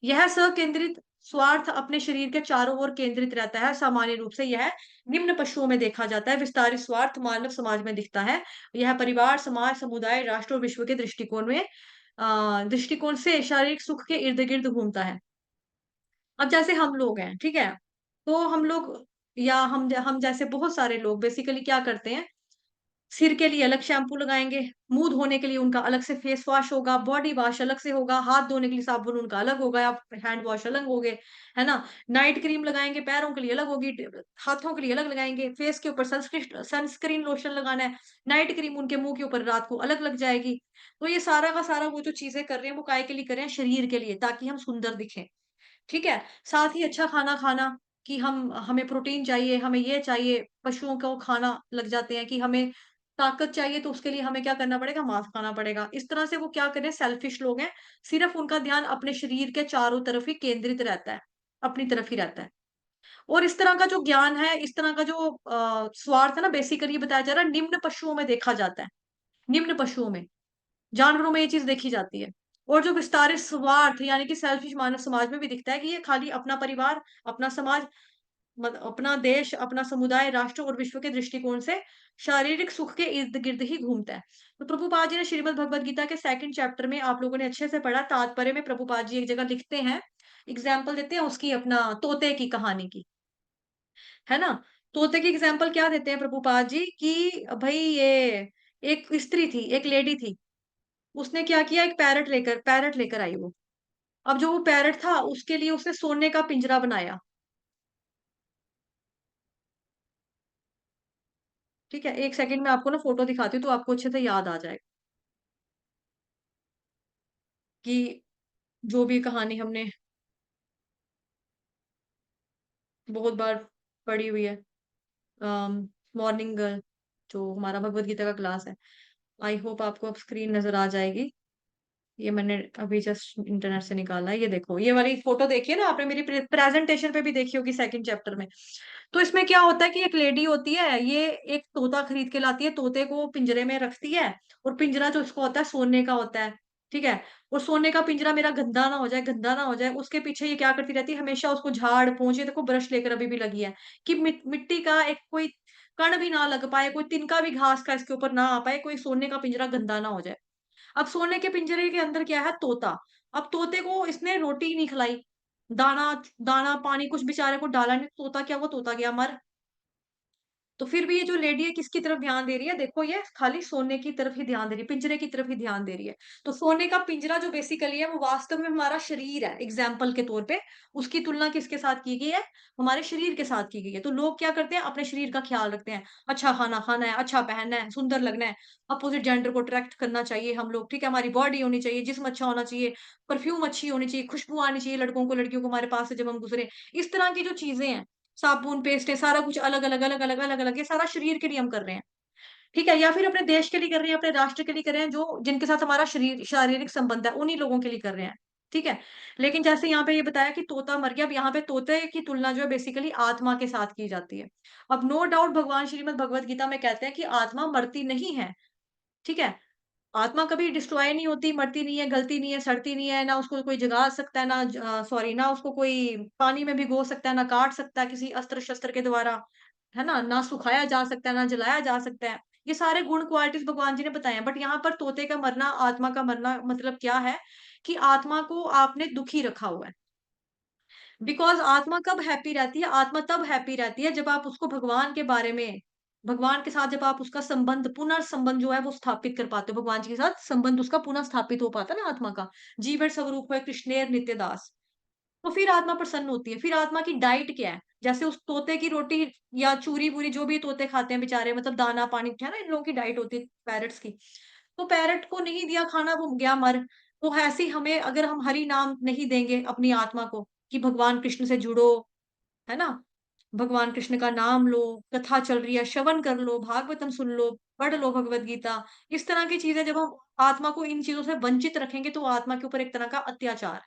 यह सकेंद्रित स्वार्थ अपने शरीर के चारों ओर केंद्रित रहता है। सामान्य रूप से यह निम्न पशुओं में देखा जाता है। विस्तारित स्वार्थ मानव समाज में दिखता है। यह परिवार, समाज, समुदाय, राष्ट्र और विश्व के दृष्टिकोण से शारीरिक सुख के इर्द गिर्द घूमता है। अब जैसे हम लोग हैं, ठीक है, तो हम लोग, या हम जैसे बहुत सारे लोग बेसिकली क्या करते हैं? सिर के लिए अलग शैम्पू लगाएंगे, मुंह धोने के लिए उनका अलग से फेस वॉश होगा, बॉडी वॉश अलग से होगा, हाथ धोने के लिए साबुन उनका अलग होगा, या हैंड वॉश अलग हो गए, है ना। नाइट क्रीम लगाएंगे, पैरों के लिए अलग होगी, हाथों के लिए अलग लगाएंगे, फेस के ऊपर सनस्क्रीन लोशन लगाना है, नाइट क्रीम उनके मुंह के ऊपर रात को अलग लग जाएगी। तो ये सारा का सारा वो जो चीजें कर रहे हैं, वो काय के लिए कर रहे हैं? शरीर के लिए, ताकि हम सुंदर दिखें। ठीक है। साथ ही अच्छा खाना खाना, कि हमें प्रोटीन चाहिए, हमें ये चाहिए। पशुओं को खाना लग जाते हैं कि हमें ताकत चाहिए, तो उसके लिए हमें क्या करना पड़ेगा? मांस खाना पड़ेगा। इस तरह से वो क्या करें? सेल्फिश लोग हैं। सिर्फ उनका ध्यान अपने शरीर के चारों तरफ ही केंद्रित रहता है, अपनी तरफ ही रहता है। और इस तरह का जो ज्ञान है, इस तरह का जो स्वार्थ है ना, बेसिकली बताया जा रहा है, निम्न पशुओं में देखा जाता है। निम्न पशुओं में, जानवरों में ये चीज देखी जाती है। और जो विस्तारित स्वार्थ यानी कि सेल्फिश मानव समाज में भी दिखता है, कि ये खाली अपना परिवार, अपना समाज, अपना देश, अपना समुदाय, राष्ट्र और विश्व के दृष्टिकोण से शारीरिक सुख के इर्द गिर्द ही घूमता है। तो प्रभुपाद जी ने श्रीमद् भगवद गीता के 2nd चैप्टर में, आप लोगों ने अच्छे से पढ़ा, तात्पर्य में प्रभुपाद जी एक जगह लिखते हैं, एग्जाम्पल देते हैं उसकी, अपना तोते की कहानी की, है ना। तोते की एग्जाम्पल क्या देते हैं प्रभुपाद जी? कि भाई ये एक स्त्री थी, एक लेडी थी, उसने क्या किया? एक पैरट लेकर आई वो। अब जो वो पैरट था, उसके लिए उसने सोने का पिंजरा बनाया। ठीक है, एक सेकंड में आपको ना फोटो दिखाती हूँ, तो आपको अच्छे से याद आ जाएगा कि जो भी कहानी हमने बहुत बार पढ़ी हुई है। मॉर्निंग, जो हमारा भगवत गीता का क्लास है। आई होप आपको अब स्क्रीन नजर आ जाएगी। ये मैंने अभी जस्ट इंटरनेट से निकाला है। ये देखो, ये वाली फोटो देखिए ना, आपने मेरी प्रेजेंटेशन पे भी देखी होगी 2nd चैप्टर में। तो इसमें क्या होता है कि एक लेडी होती है, ये एक तोता खरीद के लाती है, तोते को पिंजरे में रखती है, और पिंजरा जो इसको होता है सोने का होता है। ठीक है? और सोने का पिंजरा मेरा गंदा ना हो जाए, गंदा ना हो जाए, उसके पीछे ये क्या करती रहती है, हमेशा उसको झाड़-पोंछ, ये देखो ब्रश लेकर अभी भी लगी है, कि मिट्टी का एक कोई कण भी ना लग पाए, कोई तिनका भी घास का इसके ऊपर ना आ पाए, कोई सोने का पिंजरा गंदा ना हो जाए। अब सोने के पिंजरे के अंदर क्या है, तोता। अब तोते को इसने रोटी नहीं खिलाई, दाना दाना, पानी कुछ बेचारे को डाला नहीं, तोता क्या हुआ, तोता गया मर। तो फिर भी ये जो लेडी है किसकी तरफ ध्यान दे रही है? देखो ये खाली सोने की तरफ ही ध्यान दे रही है, पिंजरे की तरफ ही ध्यान दे रही है। तो सोने का पिंजरा जो बेसिकली है वो वास्तव में हमारा शरीर है, एग्ज़ाम्पल के तौर पे। उसकी तुलना किसके साथ की गई है? हमारे शरीर के साथ की गई है। तो लोग क्या करते हैं? अपने शरीर का ख्याल रखते हैं। अच्छा खाना खाना है, अच्छा पहनना है, सुंदर लगना है, अपोज़िट जेंडर को अट्रैक्ट करना चाहिए हम लोग, ठीक है? हमारी बॉडी होनी चाहिए, जिस्म अच्छा होना चाहिए, परफ्यूम अच्छी होनी चाहिए, खुशबू आनी चाहिए लड़कों को, लड़कियों को हमारे पास से जब हम गुज़रे। इस तरह की जो चीज़ें हैं, साबुन, पेस्ट है, सारा कुछ अलग-अलग, अलग-अलग, अलग-अलग, ये सारा शरीर के लिए हम कर रहे हैं, ठीक है? या फिर अपने देश के लिए कर रहे हैं, अपने राष्ट्र के लिए कर रहे हैं, जो जिनके साथ हमारा शारीरिक संबंध है, उन्हीं लोगों के लिए कर रहे हैं, ठीक है? लेकिन जैसे यहाँ पे ये बताया कि तोता मर गया, अब यहाँ पे तोते की तुलना जो है बेसिकली आत्मा के साथ की जाती है। अब नो डाउट भगवान श्रीमद् भगवत गीता में कहते हैं कि आत्मा मरती नहीं है, ठीक है? आत्मा कभी डिस्ट्रॉय नहीं होती, मरती नहीं है, गलती नहीं है, सड़ती नहीं है, ना उसको कोई जगा सकता है, सॉरी ना उसको कोई पानी में भिगो सकता है, ना काट सकता है किसी अस्त्र-शस्त्र के द्वारा, है ना? ना सुखाया जा सकता है, ना जलाया जा सकता है। ये सारे गुण क्वालिटीज़ भगवान जी ने बताए हैं, बट यहाँ पर तोते का मरना, आत्मा का मरना मतलब क्या है कि आत्मा को आपने दुखी रखा हुआ है। बिकॉज़ आत्मा कब हैप्पी रहती है? आत्मा तब हैप्पी रहती है जब आप उसको भगवान के बारे में, भगवान के साथ जब आप उसका संबंध, पुनर्संबंध जो है वो स्थापित कर पाते हो, भगवान जी के साथ संबंध उसका पुनः स्थापित हो पाता है ना आत्मा का। जीवेर स्वरूप है कृष्णेर नित्य दास। तो फिर आत्मा प्रसन्न होती है। फिर आत्मा की डाइट क्या है? जैसे उस तोते की रोटी या चूरी-वूरी जो भी तोते खाते हैं बेचारे, मतलब दाना-पानी है ना, इन लोगों की डाइट होती है पैरट्स की। तो पैरट को नहीं दिया खाना, वो गया मर। तो ऐसे ही हमें, अगर हम हरि नाम नहीं देंगे अपनी आत्मा को कि भगवान कृष्ण से जुड़ो, है ना? भगवान कृष्ण का नाम लो, कथा चल रही है, श्रवण कर लो, भागवतम सुन लो, पढ़ लो भगवद गीता। इस तरह की चीज़ें जब हम आत्मा को इन चीज़ों से वंचित रखेंगे, तो आत्मा के ऊपर एक तरह का अत्याचार,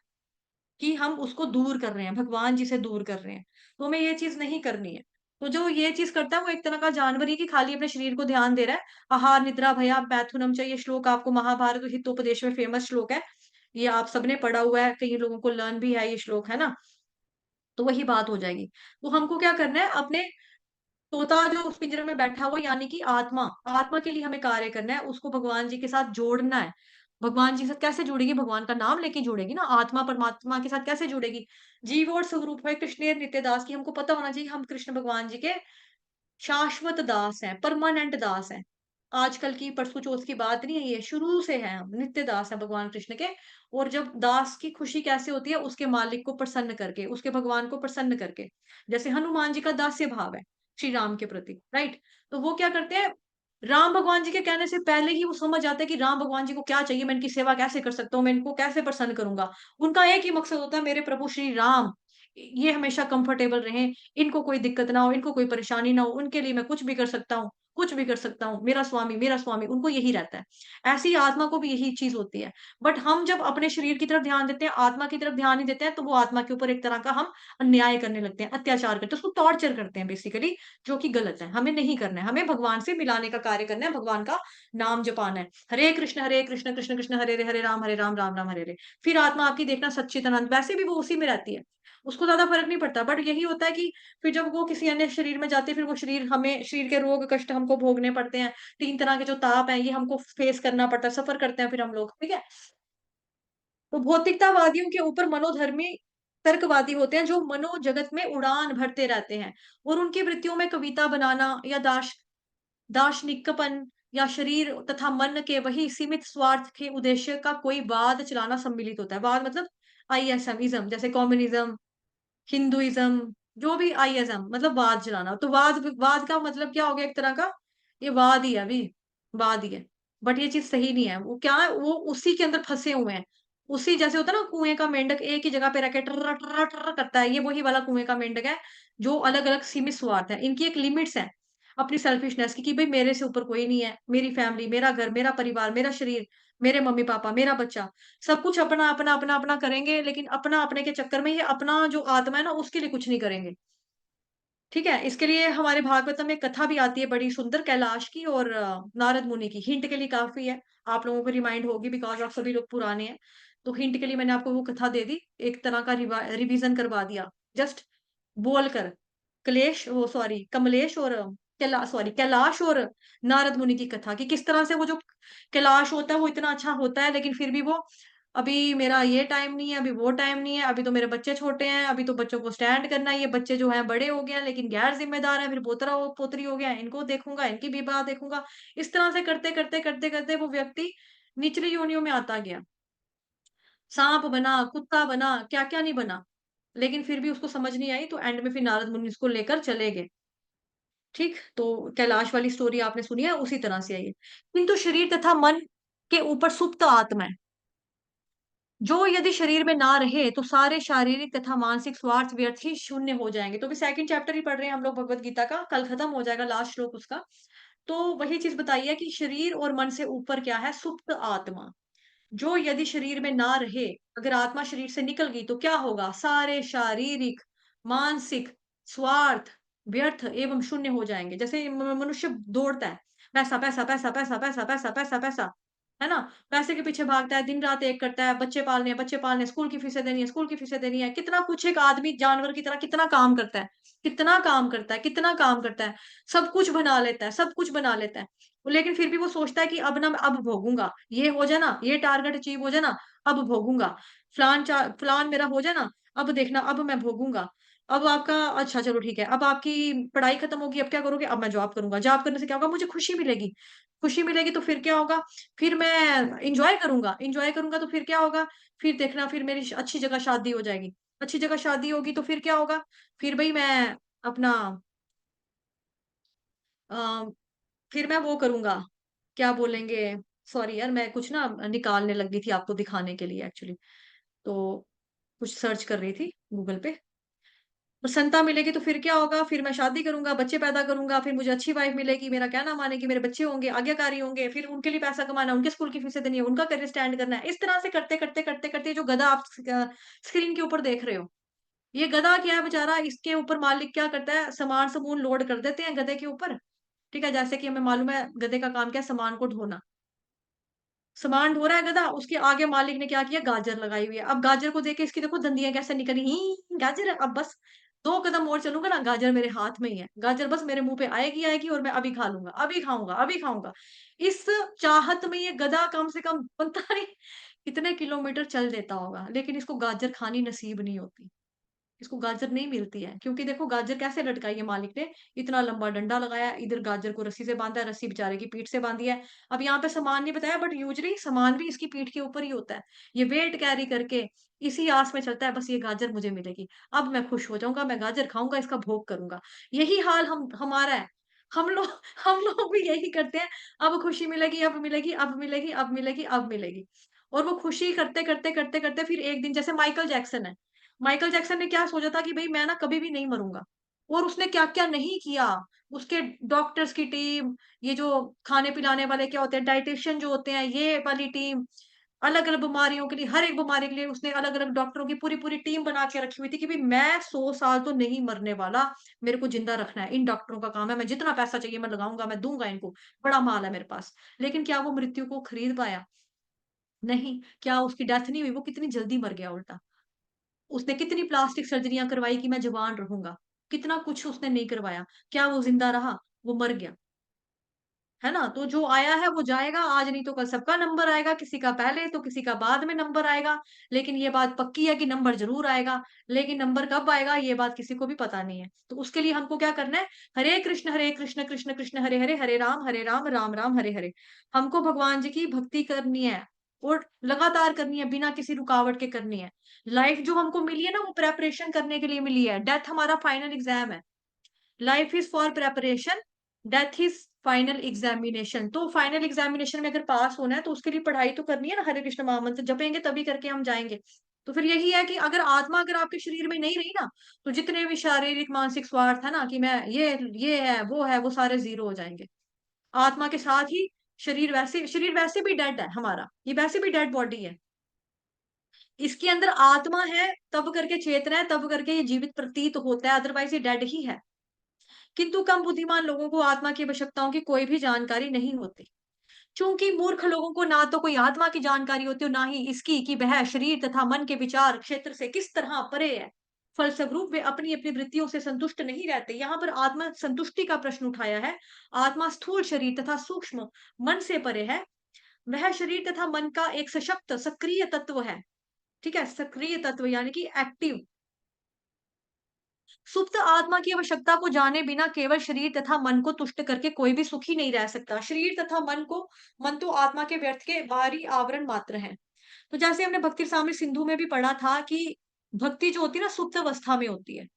कि हम उसको दूर कर रहे हैं, भगवान जी से दूर कर रहे हैं। तो हमें ये चीज़ नहीं करनी है। तो जो ये चीज़ करता है वो एक तरह का जानवर ही, कि खाली अपने शरीर को ध्यान दे रहा है। आहार निद्रा भया मैथुनम च, ये श्लोक आपको महाभारत हितोपदेश में फेमस श्लोक है। ये आप सबने पढ़ा हुआ है, कई लोगों को लर्न भी है ये श्लोक, है ना? तो वही बात हो जाएगी। तो हमको क्या करना है, अपने तोता जो उस पिंजरे में बैठा हुआ, यानी कि आत्मा, आत्मा के लिए हमें कार्य करना है, उसको भगवान जी के साथ जोड़ना है। भगवान जी के साथ कैसे जुड़ेगी? भगवान का नाम लेके जुड़ेगी ना, आत्मा परमात्मा के साथ कैसे जुड़ेगी? जीव और स्वरूप है कृष्णेर नित्य दास, की हमको पता होना चाहिए हम कृष्ण भगवान जी के शाश्वत दास हैं, परमानेंट दास हैं। आजकल की परसों चौथ की बात नहीं है ये, शुरू से हैं हम, नित्य दास हैं भगवान कृष्ण के। और जब दास की खुशी कैसे होती है? उसके मालिक को प्रसन्न करके, उसके भगवान को प्रसन्न करके। जैसे हनुमान जी का दास्य भाव है, श्री राम के प्रति, राइट? तो वो क्या करते हैं, राम भगवान जी के कहने से पहले ही वो समझ जाते हैं कि राम भगवान जी को क्या चाहिए, मैं इनकी सेवा कैसे कर सकता हूँ, मैं इनको कैसे प्रसन्न करूँगा। उनका एक ही मकसद होता है, मेरे प्रभु श्री राम ये हमेशा कंफर्टेबल रहें, इनको कोई दिक्कत ना हो, इनको कोई परेशानी ना हो, उनके लिए मैं कुछ भी कर सकता हूँ, कुछ भी कर सकता हूँ, मेरा स्वामी, उनको यही रहता है। ऐसे ही आत्मा को भी यही चीज़ होती है। बट हम जब अपने शरीर की तरफ ध्यान देते हैं, आत्मा की तरफ ध्यान नहीं देते हैं, तो वो आत्मा के ऊपर एक तरह का हम अन्याय करने लगते हैं, अत्याचार करते हैं, उसको टॉर्चर करते हैं बेसिकली, जो कि गलत है। हमें नहीं करना है, हमें भगवान से मिलाने का कार्य करना है, भगवान का नाम जपाना है। हरे कृष्ण, कृष्ण कृष्ण हरे हरे, हरे राम, राम राम हरे हरे। फिर आत्मा आपकी देखना सच्चिदानंद, वैसे भी वो उसी में रहती है। उसको ज़्यादा फ़र्क नहीं पड़ता, बट यही होता है कि फिर जब वो किसी अन्य शरीर में जाती है, फिर वो शरीर, हमें शरीर के रोग कष्ट हमको भोगने पड़ते हैं। 3 तरह के जो ताप हैं, ये हमको फेस करना पड़ता है, सफ़र करते हैं फिर हम लोग, ठीक है? तो भौतिकतावादियों के ऊपर मनोधर्मी तर्कवादी होते हैं, जो मनोजगत में उड़ान भरते रहते हैं, और उनकी वृत्तियों में कविता बनाना या दार्शनिकपन या शरीर तथा मन के वही सीमित स्वार्थ के उद्देश्य का कोई वाद चलाना सम्मिलित होता है। वाद मतलब आईएसएम इज़्म, जैसे कम्युनिज़्म, हिंदुइज़्म, जो भी आईइज़्म मतलब वाद चलाना। तो वाद का मतलब क्या हो गया एक तरह का? ये वाद ही है अभी, वाद ही है। बट ये चीज़ सही नहीं है। वो क्या है, वो उसी के अंदर फँसे हुए हैं। उसी जैसे होता है ना, कुएँ का मेंढक एक ही जगह पे रह के ट्रर्रा, ट्रर्रा, ट्रर्रा करता है, ये वही वाला कुएँ का मेंढक है, जो अलग-अलग सीमित स्वार्थ है। इनकी एक लिमिट्स है, अपनी सेल्फिशनेस की, कि भई मेरे से ऊपर कोई नहीं है, मेरी फैमिली, मेरा घर, मेरा परिवार, मेरा शरीर, मेरे मम्मी-पापा, मेरा बच्चा। सब कुछ अपना, अपना, अपना, अपना करेंगे, लेकिन अपना अपने के चक्कर में ये अपना जो आत्मा है ना, उसके लिए कुछ नहीं करेंगे। ठीक है, इसके लिए हमारे भागवतम में कथा भी आती है बड़ी सुंदर, कैलाश की और नारद मुनि की। हिंट के लिए काफी है, आप लोगों को रिमाइंड होगी बिकॉज आप सभी लोग पुराने हैं। तो हिंट के लिए मैंने आपको वो कथा दे दी, एक तरह का रिवीजन करवा दिया जस्ट बोलकर। कलेश वो सॉरी कमलेश और कैलाश और नारद मुनि की कथा, कि किस तरह से वो जो कैलाश होता है वो इतना अच्छा होता है, लेकिन फिर भी वो, अभी मेरा ये टाइम नहीं है, अभी वो टाइम नहीं है, अभी तो मेरे बच्चे छोटे हैं, अभी तो बच्चों को स्टैंड करना है, ये बच्चे जो हैं बड़े हो गए हैं लेकिन गैर जिम्मेदार हैं, फिर पोतरा हो पोतरी हो गया, इनको देखूंगा, इनकी भी बात देखूंगा। इस तरह से करते करते करते करते वो व्यक्ति निचली योनियों में आता गया, सांप बना, कुत्ता बना, क्या क्या नहीं बना। लेकिन फिर भी उसको समझ नहीं आई, तो एंड में फिर नारद मुनि उसको लेकर चले गए। ठीक, तो कैलाश वाली स्टोरी आपने सुनी है, उसी तरह से आई है। किंतु शरीर तथा मन के ऊपर सुप्त आत्मा है, जो यदि शरीर में ना रहे तो सारे शारीरिक तथा मानसिक स्वार्थ व्यर्थ ही शून्य हो जाएंगे। तो भी सेकंड चैप्टर ही पढ़ रहे हैं हम लोग भगवत गीता का, कल खत्म हो जाएगा लास्ट श्लोक उसका। तो वही चीज बताई है कि शरीर और मन से ऊपर क्या है, सुप्त आत्मा, जो यदि शरीर में ना रहे, अगर आत्मा शरीर से निकल गई तो क्या होगा, सारे शारीरिक मानसिक स्वार्थ व्यर्थ एवं शून्य हो जाएंगे। जैसे मनुष्य दौड़ता है, पैसा पैसा पैसा पैसा पैसा पैसा पैसा पैसा, है ना, पैसे के पीछे भागता है, दिन रात एक करता है, बच्चे पालने हैं, बच्चे पालने हैं, स्कूल की फीसें देनी है, स्कूल की फीसें देनी है, कितना कुछ एक आदमी जानवर की तरह कितना काम करता है, कितना काम करता है, कितना काम करता है, सब कुछ बना लेता है, सब कुछ बना लेता है। लेकिन फिर भी वो सोचता है कि अब ना मैं अब भोगूंगा, ये हो जाए ना, ये टारगेट अचीव हो जाए ना, अब भोगूंगा, फलान मेरा हो जाए ना, अब देखना अब मैं भोगूंगा। अब आपका अच्छा चलो ठीक है, अब आपकी पढ़ाई खत्म होगी, अब क्या करोगे, अब मैं जॉब करूंगा, जॉब करने से क्या होगा, मुझे खुशी मिलेगी, खुशी मिलेगी तो फिर क्या होगा, फिर मैं इंजॉय करूंगा, इंजॉय करूंगा तो फिर क्या होगा, फिर देखना फिर मेरी अच्छी जगह शादी हो जाएगी, अच्छी जगह शादी होगी तो फिर क्या होगा, फिर भाई मैं अपना अ, फिर मैं वो करूंगा, क्या बोलेंगे, सॉरी यार मैं कुछ ना निकालने लगी थी आपको दिखाने के लिए एक्चुअली, तो कुछ सर्च कर रही थी गूगल पे। प्रसन्नता मिलेगी तो फिर क्या होगा, फिर मैं शादी करूंगा, बच्चे पैदा करूंगा, फिर मुझे अच्छी वाइफ मिलेगी, मेरा क्या नाम आने की, मेरे बच्चे होंगे, आज्ञाकारी होंगे, फिर उनके लिए पैसा कमाना, उनके स्कूल की फीसें देनी है, उनका करियर स्टैंड करना है। इस तरह से करते करते करते करते जो गधा आप स्क्रीन के ऊपर देख रहे हो, ये गधा क्या है बेचारा, इसके ऊपर मालिक क्या करता है, सामान समून लोड कर देते हैं गधे के ऊपर। ठीक है, जैसे कि हमें मालूम है गधे का काम क्या है, सामान को ढोना, सामान ढो रहा है गधा, उसके आगे मालिक ने क्या किया, गाजर लगाई हुई है। अब गाजर को देख के इसकी देखो दंदियां कैसे निकली, ही गाजर है, अब बस 2 कदम और चलूंगा ना, गाजर मेरे हाथ में ही है, गाजर बस मेरे मुंह पे आएगी आएगी और मैं अभी खा लूंगा, अभी खाऊंगा, अभी खाऊंगा। इस चाहत में ये गधा कम से कम पता नहीं कितने किलोमीटर चल देता होगा, लेकिन इसको गाजर खानी नसीब नहीं होती, इसको गाजर नहीं मिलती है, क्योंकि देखो गाजर कैसे लटकाई है मालिक ने, इतना लंबा डंडा लगाया, इधर गाजर को रस्सी से बांधा है, रस्सी बेचारे की पीठ से बांधी है। अब यहाँ पे सामान नहीं बताया, बट यूजली सामान भी इसकी पीठ के ऊपर ही होता है, ये वेट कैरी करके इसी आस में चलता है, बस ये गाजर मुझे मिलेगी, अब मैं खुश हो जाऊंगा, मैं गाजर खाऊंगा, इसका भोग करूंगा। यही हाल हम हमारा है, हम लोग हम लोग भी यही करते हैं, अब खुशी मिलेगी, अब मिलेगी, अब मिलेगी, अब मिलेगी, अब मिलेगी। और वो खुशी करते करते करते करते फिर एक दिन, जैसे माइकल जैक्सन है, माइकल जैक्सन ने क्या सोचा था कि भई मैं ना कभी भी नहीं मरूँगा, और उसने क्या-क्या नहीं किया। उसके डॉक्टर्स की टीम, ये जो खाने-पिलाने वाले क्या होते हैं, डायटीशियन जो होते हैं, ये वाली टीम, अलग-अलग बीमारियों के लिए, हर एक बीमारी के लिए उसने अलग-अलग डॉक्टरों की पूरी-पूरी टीम बना के रखी हुई थी कि भई मैं 100 साल तो नहीं मरने वाला, मेरे को ज़िंदा रखना है, इन डॉक्टरों का काम है, मैं जितना पैसा चाहिए मैं लगाऊँगा, मैं दूँगा इनको, बड़ा माल है मेरे पास। लेकिन क्या वो मृत्यु को खरीद पाया? नहीं। क्या उसकी डेथ नहीं हुई? वो कितनी जल्दी मर गया उल्टा। उसने कितनी प्लास्टिक सर्जरियाँ करवाई कि मैं जवान रहूँगा, कितना कुछ उसने नहीं करवाया। क्या वो ज़िंदा रहा? वो मर गया, है ना? तो जो आया है वो जाएगा, आज नहीं तो कल सबका नंबर आएगा, किसी का पहले तो किसी का बाद में नंबर आएगा। लेकिन ये बात पक्की है कि नंबर ज़रूर आएगा, लेकिन नंबर कब आएगा ये बात किसी को भी पता नहीं है। तो उसके लिए हमको क्या करना है, हरे कृष्ण, कृष्ण कृष्ण हरे हरे, हरे राम, राम राम हरे हरे। हमको भगवान जी की भक्ति करनी है और लगातार करनी है, बिना किसी रुकावट के करनी है। लाइफ जो हमको मिली है ना, वो प्रिपरेशन करने के लिए मिली है। डेथ हमारा फाइनल एग्ज़ाम है। Life is for preparation, death is final examination. तो फाइनल एग्जामिनेशन में अगर पास होना है तो उसके लिए पढ़ाई तो करनी है ना, हरे कृष्ण महामंत्र जपेंगे तभी करके हम जाएंगे। तो फिर यही है कि अगर आत्मा अगर आपके शरीर में नहीं रही ना, तो जितने भी शारीरिक मानसिक स्वार्थ है ना कि मैं ये है वो सारे जीरो हो जाएंगे। आत्मा के साथ ही शरीर वैसे भी डेड है हमारा, ये वैसे भी डेड बॉडी है। इसके अंदर आत्मा है तब करके चेतना है, तब करके ये जीवित प्रतीत होता है, अदरवाइज ये डेड ही है। किंतु कम बुद्धिमान लोगों को आत्मा की आवश्यकताओं की कोई भी जानकारी नहीं होती। चूंकि मूर्ख लोगों को ना तो कोई आत्मा की जानकारी होती और ना ही इसकी कि वह शरीर तथा मन के विचार क्षेत्र से किस तरह परे है। फलस्वरूप वे अपनी अपनी वृत्तियों से संतुष्ट नहीं रहते। यहाँ पर आत्मा संतुष्टि का प्रश्न उठाया है। आत्मा स्थूल शरीर तथा सूक्ष्म मन से परे है। वह शरीर तथा मन का एक सशक्त सक्रिय तत्व है। ठीक है, सक्रिय तत्व यानी कि एक्टिव। सुप्त आत्मा की आवश्यकता को जाने बिना केवल शरीर तथा मन को तुष्ट करके कोई भी सुखी नहीं रह सकता। शरीर तथा मन तो आत्मा के व्यर्थ के बाहरी आवरण मात्र हैं। तो जैसे हमने भक्ति रसामृत सिंधु में भी पढ़ा था कि भक्ति जो होती है ना सुप्त अवस्था में होती है।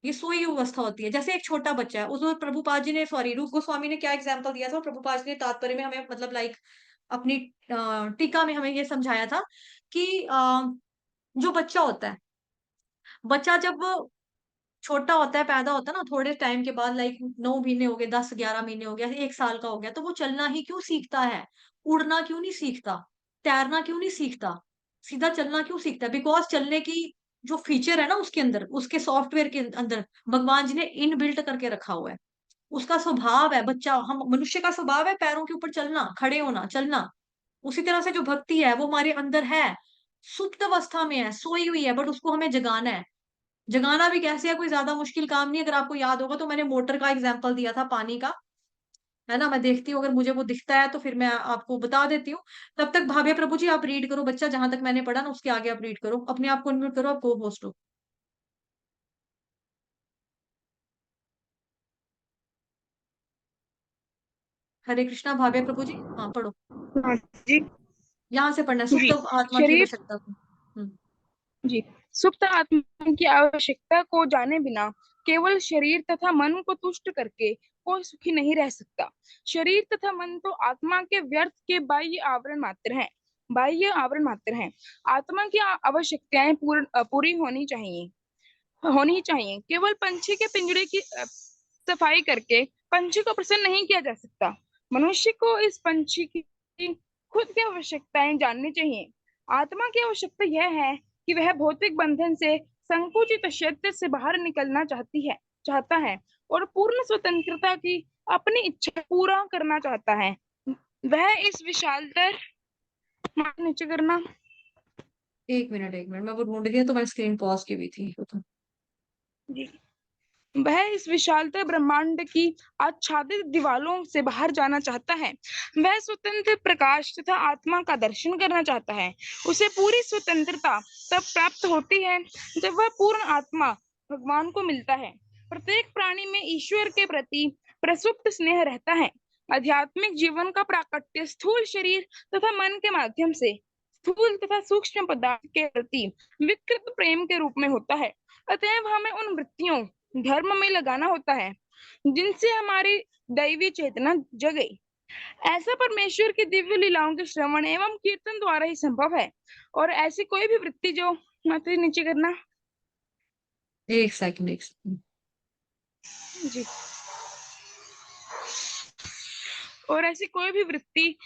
ये सोई अवस्था होती है। जैसे एक छोटा बच्चा है, उस प्रभुपाद जी ने सॉरी रूप गोस्वामी ने क्या एग्जाम्पल दिया था, प्रभुपाद जी ने तात्पर्य में हमें मतलब लाइक अपनी टीका में हमें ये समझाया था कि जो बच्चा होता है, बच्चा जब छोटा होता है, पैदा होता है ना, थोड़े टाइम के बाद लाइक 9 महीने हो गए, 10-11 महीने हो गया, 1 साल का हो गया, तो वो चलना ही क्यों सीखता है? उड़ना क्यों नहीं सीखता? तैरना क्यों नहीं सीखता? सीधा चलना क्यों सीखता है? बिकॉज़ चलने की जो फीचर है ना उसके अंदर, उसके सॉफ्टवेयर के अंदर भगवान जी ने इनबिल्ट करके रखा हुआ है। उसका स्वभाव है, बच्चा हम मनुष्य का स्वभाव है पैरों के ऊपर चलना, खड़े होना, चलना। उसी तरह से जो भक्ति है वो हमारे अंदर है, सुप्त अवस्था में है, सोई हुई है, बट उसको हमें जगाना है। जगाना भी कैसे है, कोई ज़्यादा मुश्किल काम नहीं है। अगर आपको याद होगा तो मैंने मोटर का एग्ज़ाम्पल दिया था पानी का, है ना? मैं देखती हूँ अगर मुझे वो दिखता है तो फिर मैं आपको बता देती हूँ। तब तक भाभे प्रभु जी आप रीड करो बच्चा, जहाँ तक मैंने पढ़ा ना उसके आगे आप रीड करो। अपने आप को अनम्यूट करो, आप को-होस्ट हो। हरे कृष्णा भाभे प्रभु जी, हाँ, पढ़ो। हाँ जी। यहाँ से पढ़ना है, जी। सुप्त आत्मा की शरीर आवश्यकता को। हुँ, जी। सुप्त आत्मा की आवश्यकता को जाने बिना केवल शरीर तथा मन को तुष्ट करके कोई सुखी नहीं रह सकता। शरीर तथा मन तो आत्मा के व्यर्थ के बाह्य आवरण मात्र हैं। बाह्य आवरण मात्र हैं। आत्मा की आवश्यकताएं पूरी होनी चाहिए। केवल पंछी के पिंजरे की सफाई करके पंछी को प्रसन्न नहीं किया जा सकता। मनुष्य को इस पंछी की खुद की आवश्यकताएं जाननी चाहिए। आत्मा की आवश्यकता यह है कि वह भौतिक बंधन से संकुचित क्षेत्र से बाहर निकलना चाहता है और पूर्ण स्वतंत्रता की अपनी इच्छा पूरा करना चाहता है। वह इस विशालतर नीचे करना। 1 मिनट मैं वो ढूँढ रही हूँ तो मैंने स्क्रीन पॉज़ की हुई थी। रुको। जी। वह इस विशालता ब्रह्मांड की आच्छादित दीवालों से बाहर जाना चाहता है। वह स्वतंत्र प्रकाश तथा आत्मा का दर्शन करना चाहता है। उसे पूरी स्वतंत्रता तब प्राप्त होती है जब वह पूर्ण आत्मा भगवान को मिलता है। प्रत्येक प्राणी में ईश्वर के प्रति प्रसुप्त स्नेह रहता है। आध्यात्मिक जीवन का प्राकट्य स्थूल शरीर तथा मन के माध्यम से स्थूल तथा सूक्ष्म पदार्थ के प्रति विकृत प्रेम के रूप में होता है। अतएव हमें उन वृत्तियों धर्म में लगाना होता है जिनसे हमारी दैवी चेतना जगे। ऐसा परमेश्वर की दिव्य लीलाओं के श्रवण एवं कीर्तन द्वारा ही संभव है। और ऐसी कोई भी वृत्ति जो माता जी नीचे करना। 1 सेकंड, 1 सेकंड। जी। और ऐसी कोई भी वृत्ति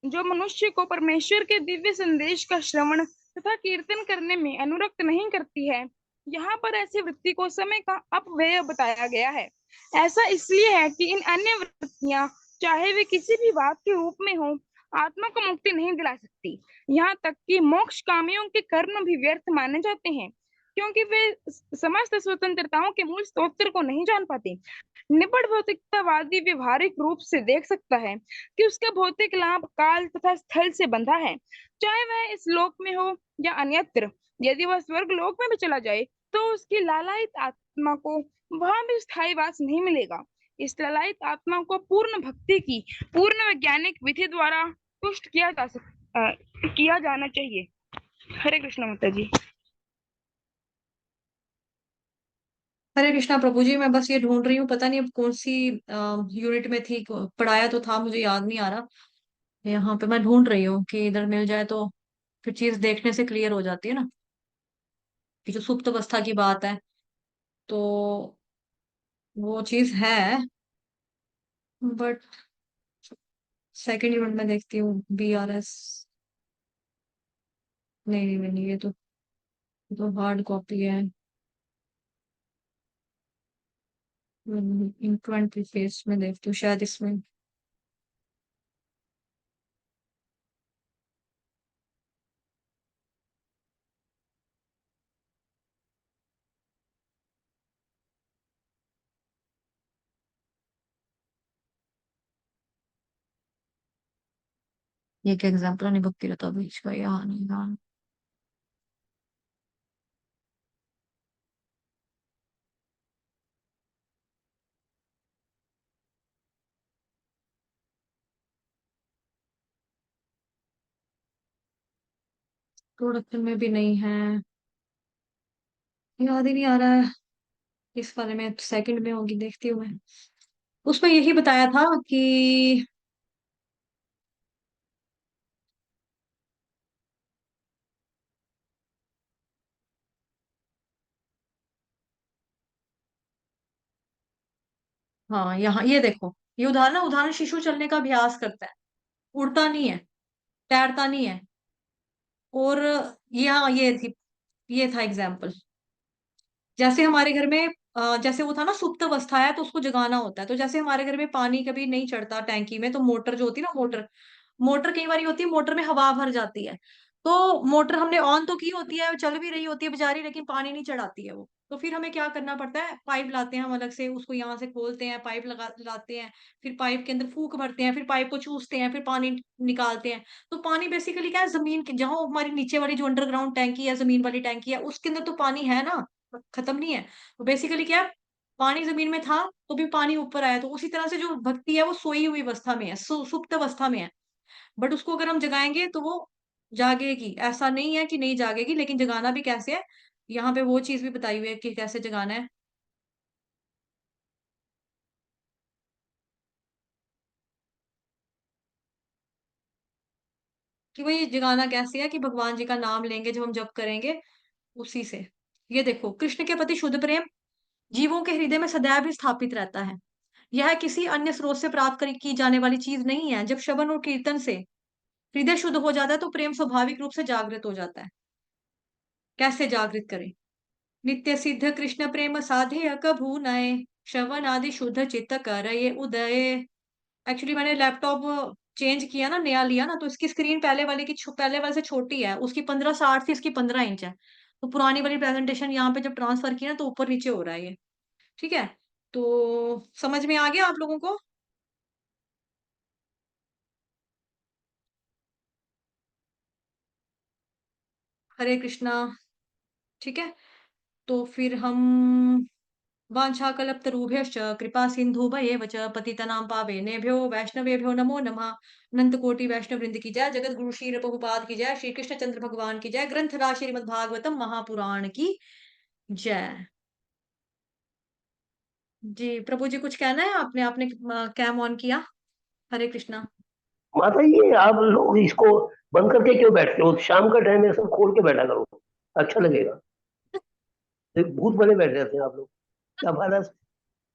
जो मनुष्य को परमेश्वर के दिव्य संदेश का श्रवण तथा कीर्तन करने में अनुरक्त नहीं करती है, यहाँ पर ऐसी वृत्ति को समय का अपव्यय बताया गया है। ऐसा इसलिए है कि इन अन्य वृत्तियां चाहे वे किसी भी बात के रूप में हो, आत्मा को मुक्ति नहीं दिला सकती। यहाँ तक कि मोक्ष कामियों के कर्म भी व्यर्थ माने जाते हैं, क्योंकि वे समस्त स्वतंत्रताओं के मूल स्त्रोत्र को नहीं जान पाते। निबड़ भौतिकतावादी व्यवहारिक रूप से देख सकता है कि उसका भौतिक लाभ काल तथा स्थल से बंधा है, चाहे वह इस लोक में हो या अन्यत्र। यदि वह स्वर्ग लोक में भी चला जाए तो उसकी लालायित आत्मा को वहां भी स्थायी वास नहीं मिलेगा। इस लालायित आत्मा को पूर्ण भक्ति की पूर्ण वैज्ञानिक विधि द्वारा पुष्ट किया जाना चाहिए। हरे कृष्ण माता जी। हरे कृष्णा प्रभु जी, मैं बस ये ढूँढ रही हूँ, पता नहीं अब कौन-सी यूनिट में थी, पढ़ाया तो था, मुझे याद नहीं आ रहा। यहाँ पे मैं ढूँढ रही हूँ कि इधर मिल जाए तो फिर चीज़ देखने से क्लियर हो जाती है ना, कि जो सुप्त अवस्था की बात है, तो वो चीज़ है, बट सेकंड यूनिट में देखती हूँ बीआरएस। नहीं, नहीं, नहीं, ये तो हार्ड कॉपी है। इंटरफेस में देखती हूँ शायद इसमें। ये क्या एग्जाम्पल नहीं बक्की रहता बीच का, यहाँ नहीं, यहाँ। प्रोडक्ट में भी नहीं है, याद ही नहीं आ रहा है। इस वाले में सेकंड में होगी, देखती हूँ मैं। उसमें यही बताया था कि हाँ, यहाँ ये देखो, ये उदाहरण, उदाहरण शिशु चलने का अभ्यास करता है, उड़ता नहीं है, तैरता नहीं है। और यहाँ ये था एग्जाम्पल। जैसे हमारे घर में जैसे वो था ना, सुप्त अवस्था है तो उसको जगाना होता है। तो जैसे हमारे घर में पानी कभी नहीं चढ़ता टैंकी में, तो मोटर जो होती है ना, मोटर मोटर कई बार होती है, मोटर में हवा भर जाती है। तो मोटर हमने ऑन तो की होती है, चल भी रही होती है बेचारी, लेकिन पानी नहीं चढ़ाती है वो। तो फिर हमें क्या करना पड़ता है, पाइप लाते हैं हम अलग से, उसको यहाँ से खोलते हैं, पाइप लगा लाते हैं, फिर पाइप के अंदर फूक भरते हैं, फिर पाइप को चूसते हैं, फिर पानी निकालते हैं। तो पानी बेसिकली क्या है, जमीन के जहां हमारी नीचे वाली जो अंडरग्राउंड टैंकी है, जमीन वाली टैंकी है, उसके अंदर तो पानी है ना, खत्म नहीं है। तो बेसिकली क्या है, पानी जमीन में था तो भी पानी ऊपर आया। तो उसी तरह से जो भक्ति है वो सोई हुई अवस्था में है, सुप्त अवस्था में है। बट उसको अगर हम जगाएंगे तो वो जागेगी, ऐसा नहीं है कि नहीं जागेगी, लेकिन जगाना भी कैसे है, यहाँ पे वो चीज भी बताई हुई है कि कैसे जगाना है। कि वही जगाना कैसे है, कि भगवान जी का नाम लेंगे जब हम जप करेंगे, उसी से। ये देखो, कृष्ण के प्रति शुद्ध प्रेम जीवों के हृदय में सदैव स्थापित रहता है। यह किसी अन्य स्रोत से प्राप्त की जाने वाली चीज नहीं है। जब श्रवण और कीर्तन से हृदय शुद्ध हो जाता है तो प्रेम स्वाभाविक रूप से जागृत हो जाता है। कैसे जागृत करें? नित्य सिद्ध कृष्ण प्रेम साधे कभू नए, श्रवण आदि शुद्ध चित्त करये उदय। एक्चुअली मैंने लैपटॉप चेंज किया ना, नया लिया ना, तो इसकी स्क्रीन पहले वाले की पहले वाले से छोटी है। उसकी 1560 थी, इसकी 15 इंच है। तो पुरानी वाली प्रेजेंटेशन यहाँ पे जब ट्रांसफर की ना, तो ऊपर नीचे हो रहा है ये। ठीक है, तो समझ में आ गया आप लोगों को? हरे कृष्णा। ठीक है, तो फिर हम वाञ्छाकल्पतरुभ्यश्च कृपा सिन्धुभयेव च पतितनां पावनेभ्यो वैष्णवेभ्यो नमो नमः। अनंत कोटि वैष्णव वृंद की जय, जगत गुरु श्री प्रभुपाद की जय, श्री कृष्ण चंद्र भगवान की जय, ग्रंथराज श्रीमद् भागवतम महापुराण की जय। जी प्रभु जी, कुछ कहना है? आपने आपने कैम ऑन किया। हरे कृष्णा। माता जी, आप लोग इसको बंद करके क्यों बैठते हो? शाम का टाइम है, सब खोल के बैठा करो, अच्छा लगेगा। एक भूत बने बैठ जाते हैं आप लोग, क्या फायदा?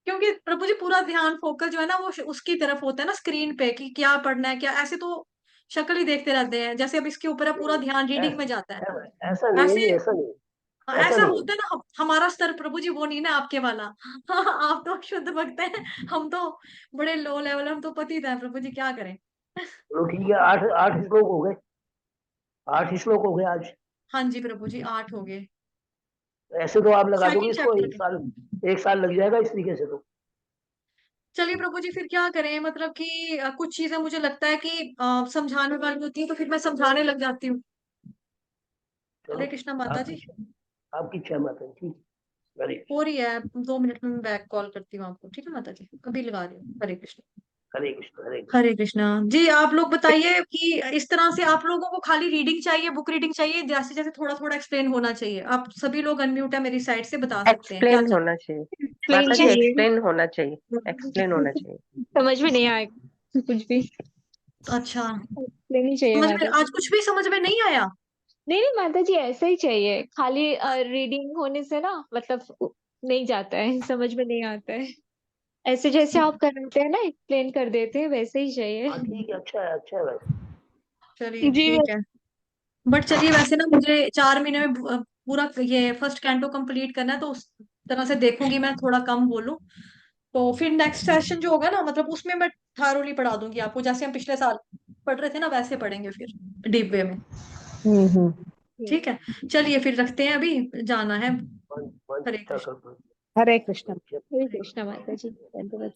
क्योंकि प्रभु जी पूरा ध्यान फोकस जो है ना, वो उसकी तरफ होता है ना, स्क्रीन पे, कि क्या पढ़ना है क्या। ऐसे तो शक्ल ही देखते रहते हैं, जैसे अब इसके ऊपर है, पूरा ध्यान रीडिंग में जाता है। ऐसा नहीं है ऐसे जी, ऐसा नहीं, हाँ, ऐसा ऐसा नहीं है। होता है ना, हमारा स्तर प्रभु जी वो नहीं ना आपके वाला। आप तो शुद्ध भक्त हैं, हम तो बड़े लो लेवल, हम तो पतित है प्रभु जी, क्या करें। चलो ठीक है, आठ आठ श्लोक हो गए, 8 श्लोक हो गए आज। हाँ जी प्रभु जी, 8 हो गए। ऐसे तो आप लगा दोगे सेकंड इसको चैप्टर एक के। साल, एक साल लग जाएगा इस तरीके से तो। चलिए प्रभु जी, फिर क्या करें, मतलब कि कुछ चीजें मुझे लगता है कि समझाने वाली होती है, तो फिर मैं समझाने लग जाती हूँ। चलो, हरे कृष्णा माता आपकी जी। इच्छा, आपकी इच्छा माता जी, ठीक है। हरे हो रही है, 2 मिनट में मैं बैक कॉल करती हूँ आपको, ठीक है माता जी, अभी लगा रही हूँ। हरे कृष्ण। हरे कृष्ण, हरे कृष्ण। हरे कृष्णा। जी आप लोग बताइए कि इस तरह से आप लोगों को खाली रीडिंग चाहिए, बुक रीडिंग चाहिए, जैसे जैसे थोड़ा थोड़ा एक्सप्लेन होना चाहिए? आप सभी लोग अनम्यूट है मेरी साइड से, बता सकते हैं क्या एक्सप्लेन होना चाहिए एक्सप्लेन माता जी, चाहिए। एक्सप्लेन होना चाहिए, एक्सप्लेन होना चाहिए। समझ में नहीं आएगा कुछ भी, अच्छा, एक्सप्लेन ही चाहिए समझ में माता जी। आज कुछ भी समझ में नहीं आया? नहीं नहीं माता जी, ऐसा ही चाहिए। खाली रीडिंग होने से ना मतलब नहीं जाता है, समझ में नहीं आता है। ऐसे जैसे आप कराते हैं ना, एक्सप्लेन कर देते हैं, वैसे ही चाहिए। हाँ ठीक है, अच्छा है भाई। चलिए जी ठीक है। बट चलिए, वैसे ना मुझे 4 महीने में पूरा ये फर्स्ट कैंटो कंप्लीट करना है, तो उस तरह से देखूंगी मैं थोड़ा कम बोलूं। तो फिर नेक्स्ट सेशन जो होगा ना, मतलब उसमें मैं थारोली पढ़ा दूंगी आपको, जैसे हम पिछले साल पढ़ रहे थे ना वैसे पढ़ेंगे फिर डीप वे में। ठीक है, चलिए फिर रखते हैं, अभी जाना है। हरे कृष्ण। कर हरे कृष्ण। हरे कृष्ण माता जी, धन्यवाद।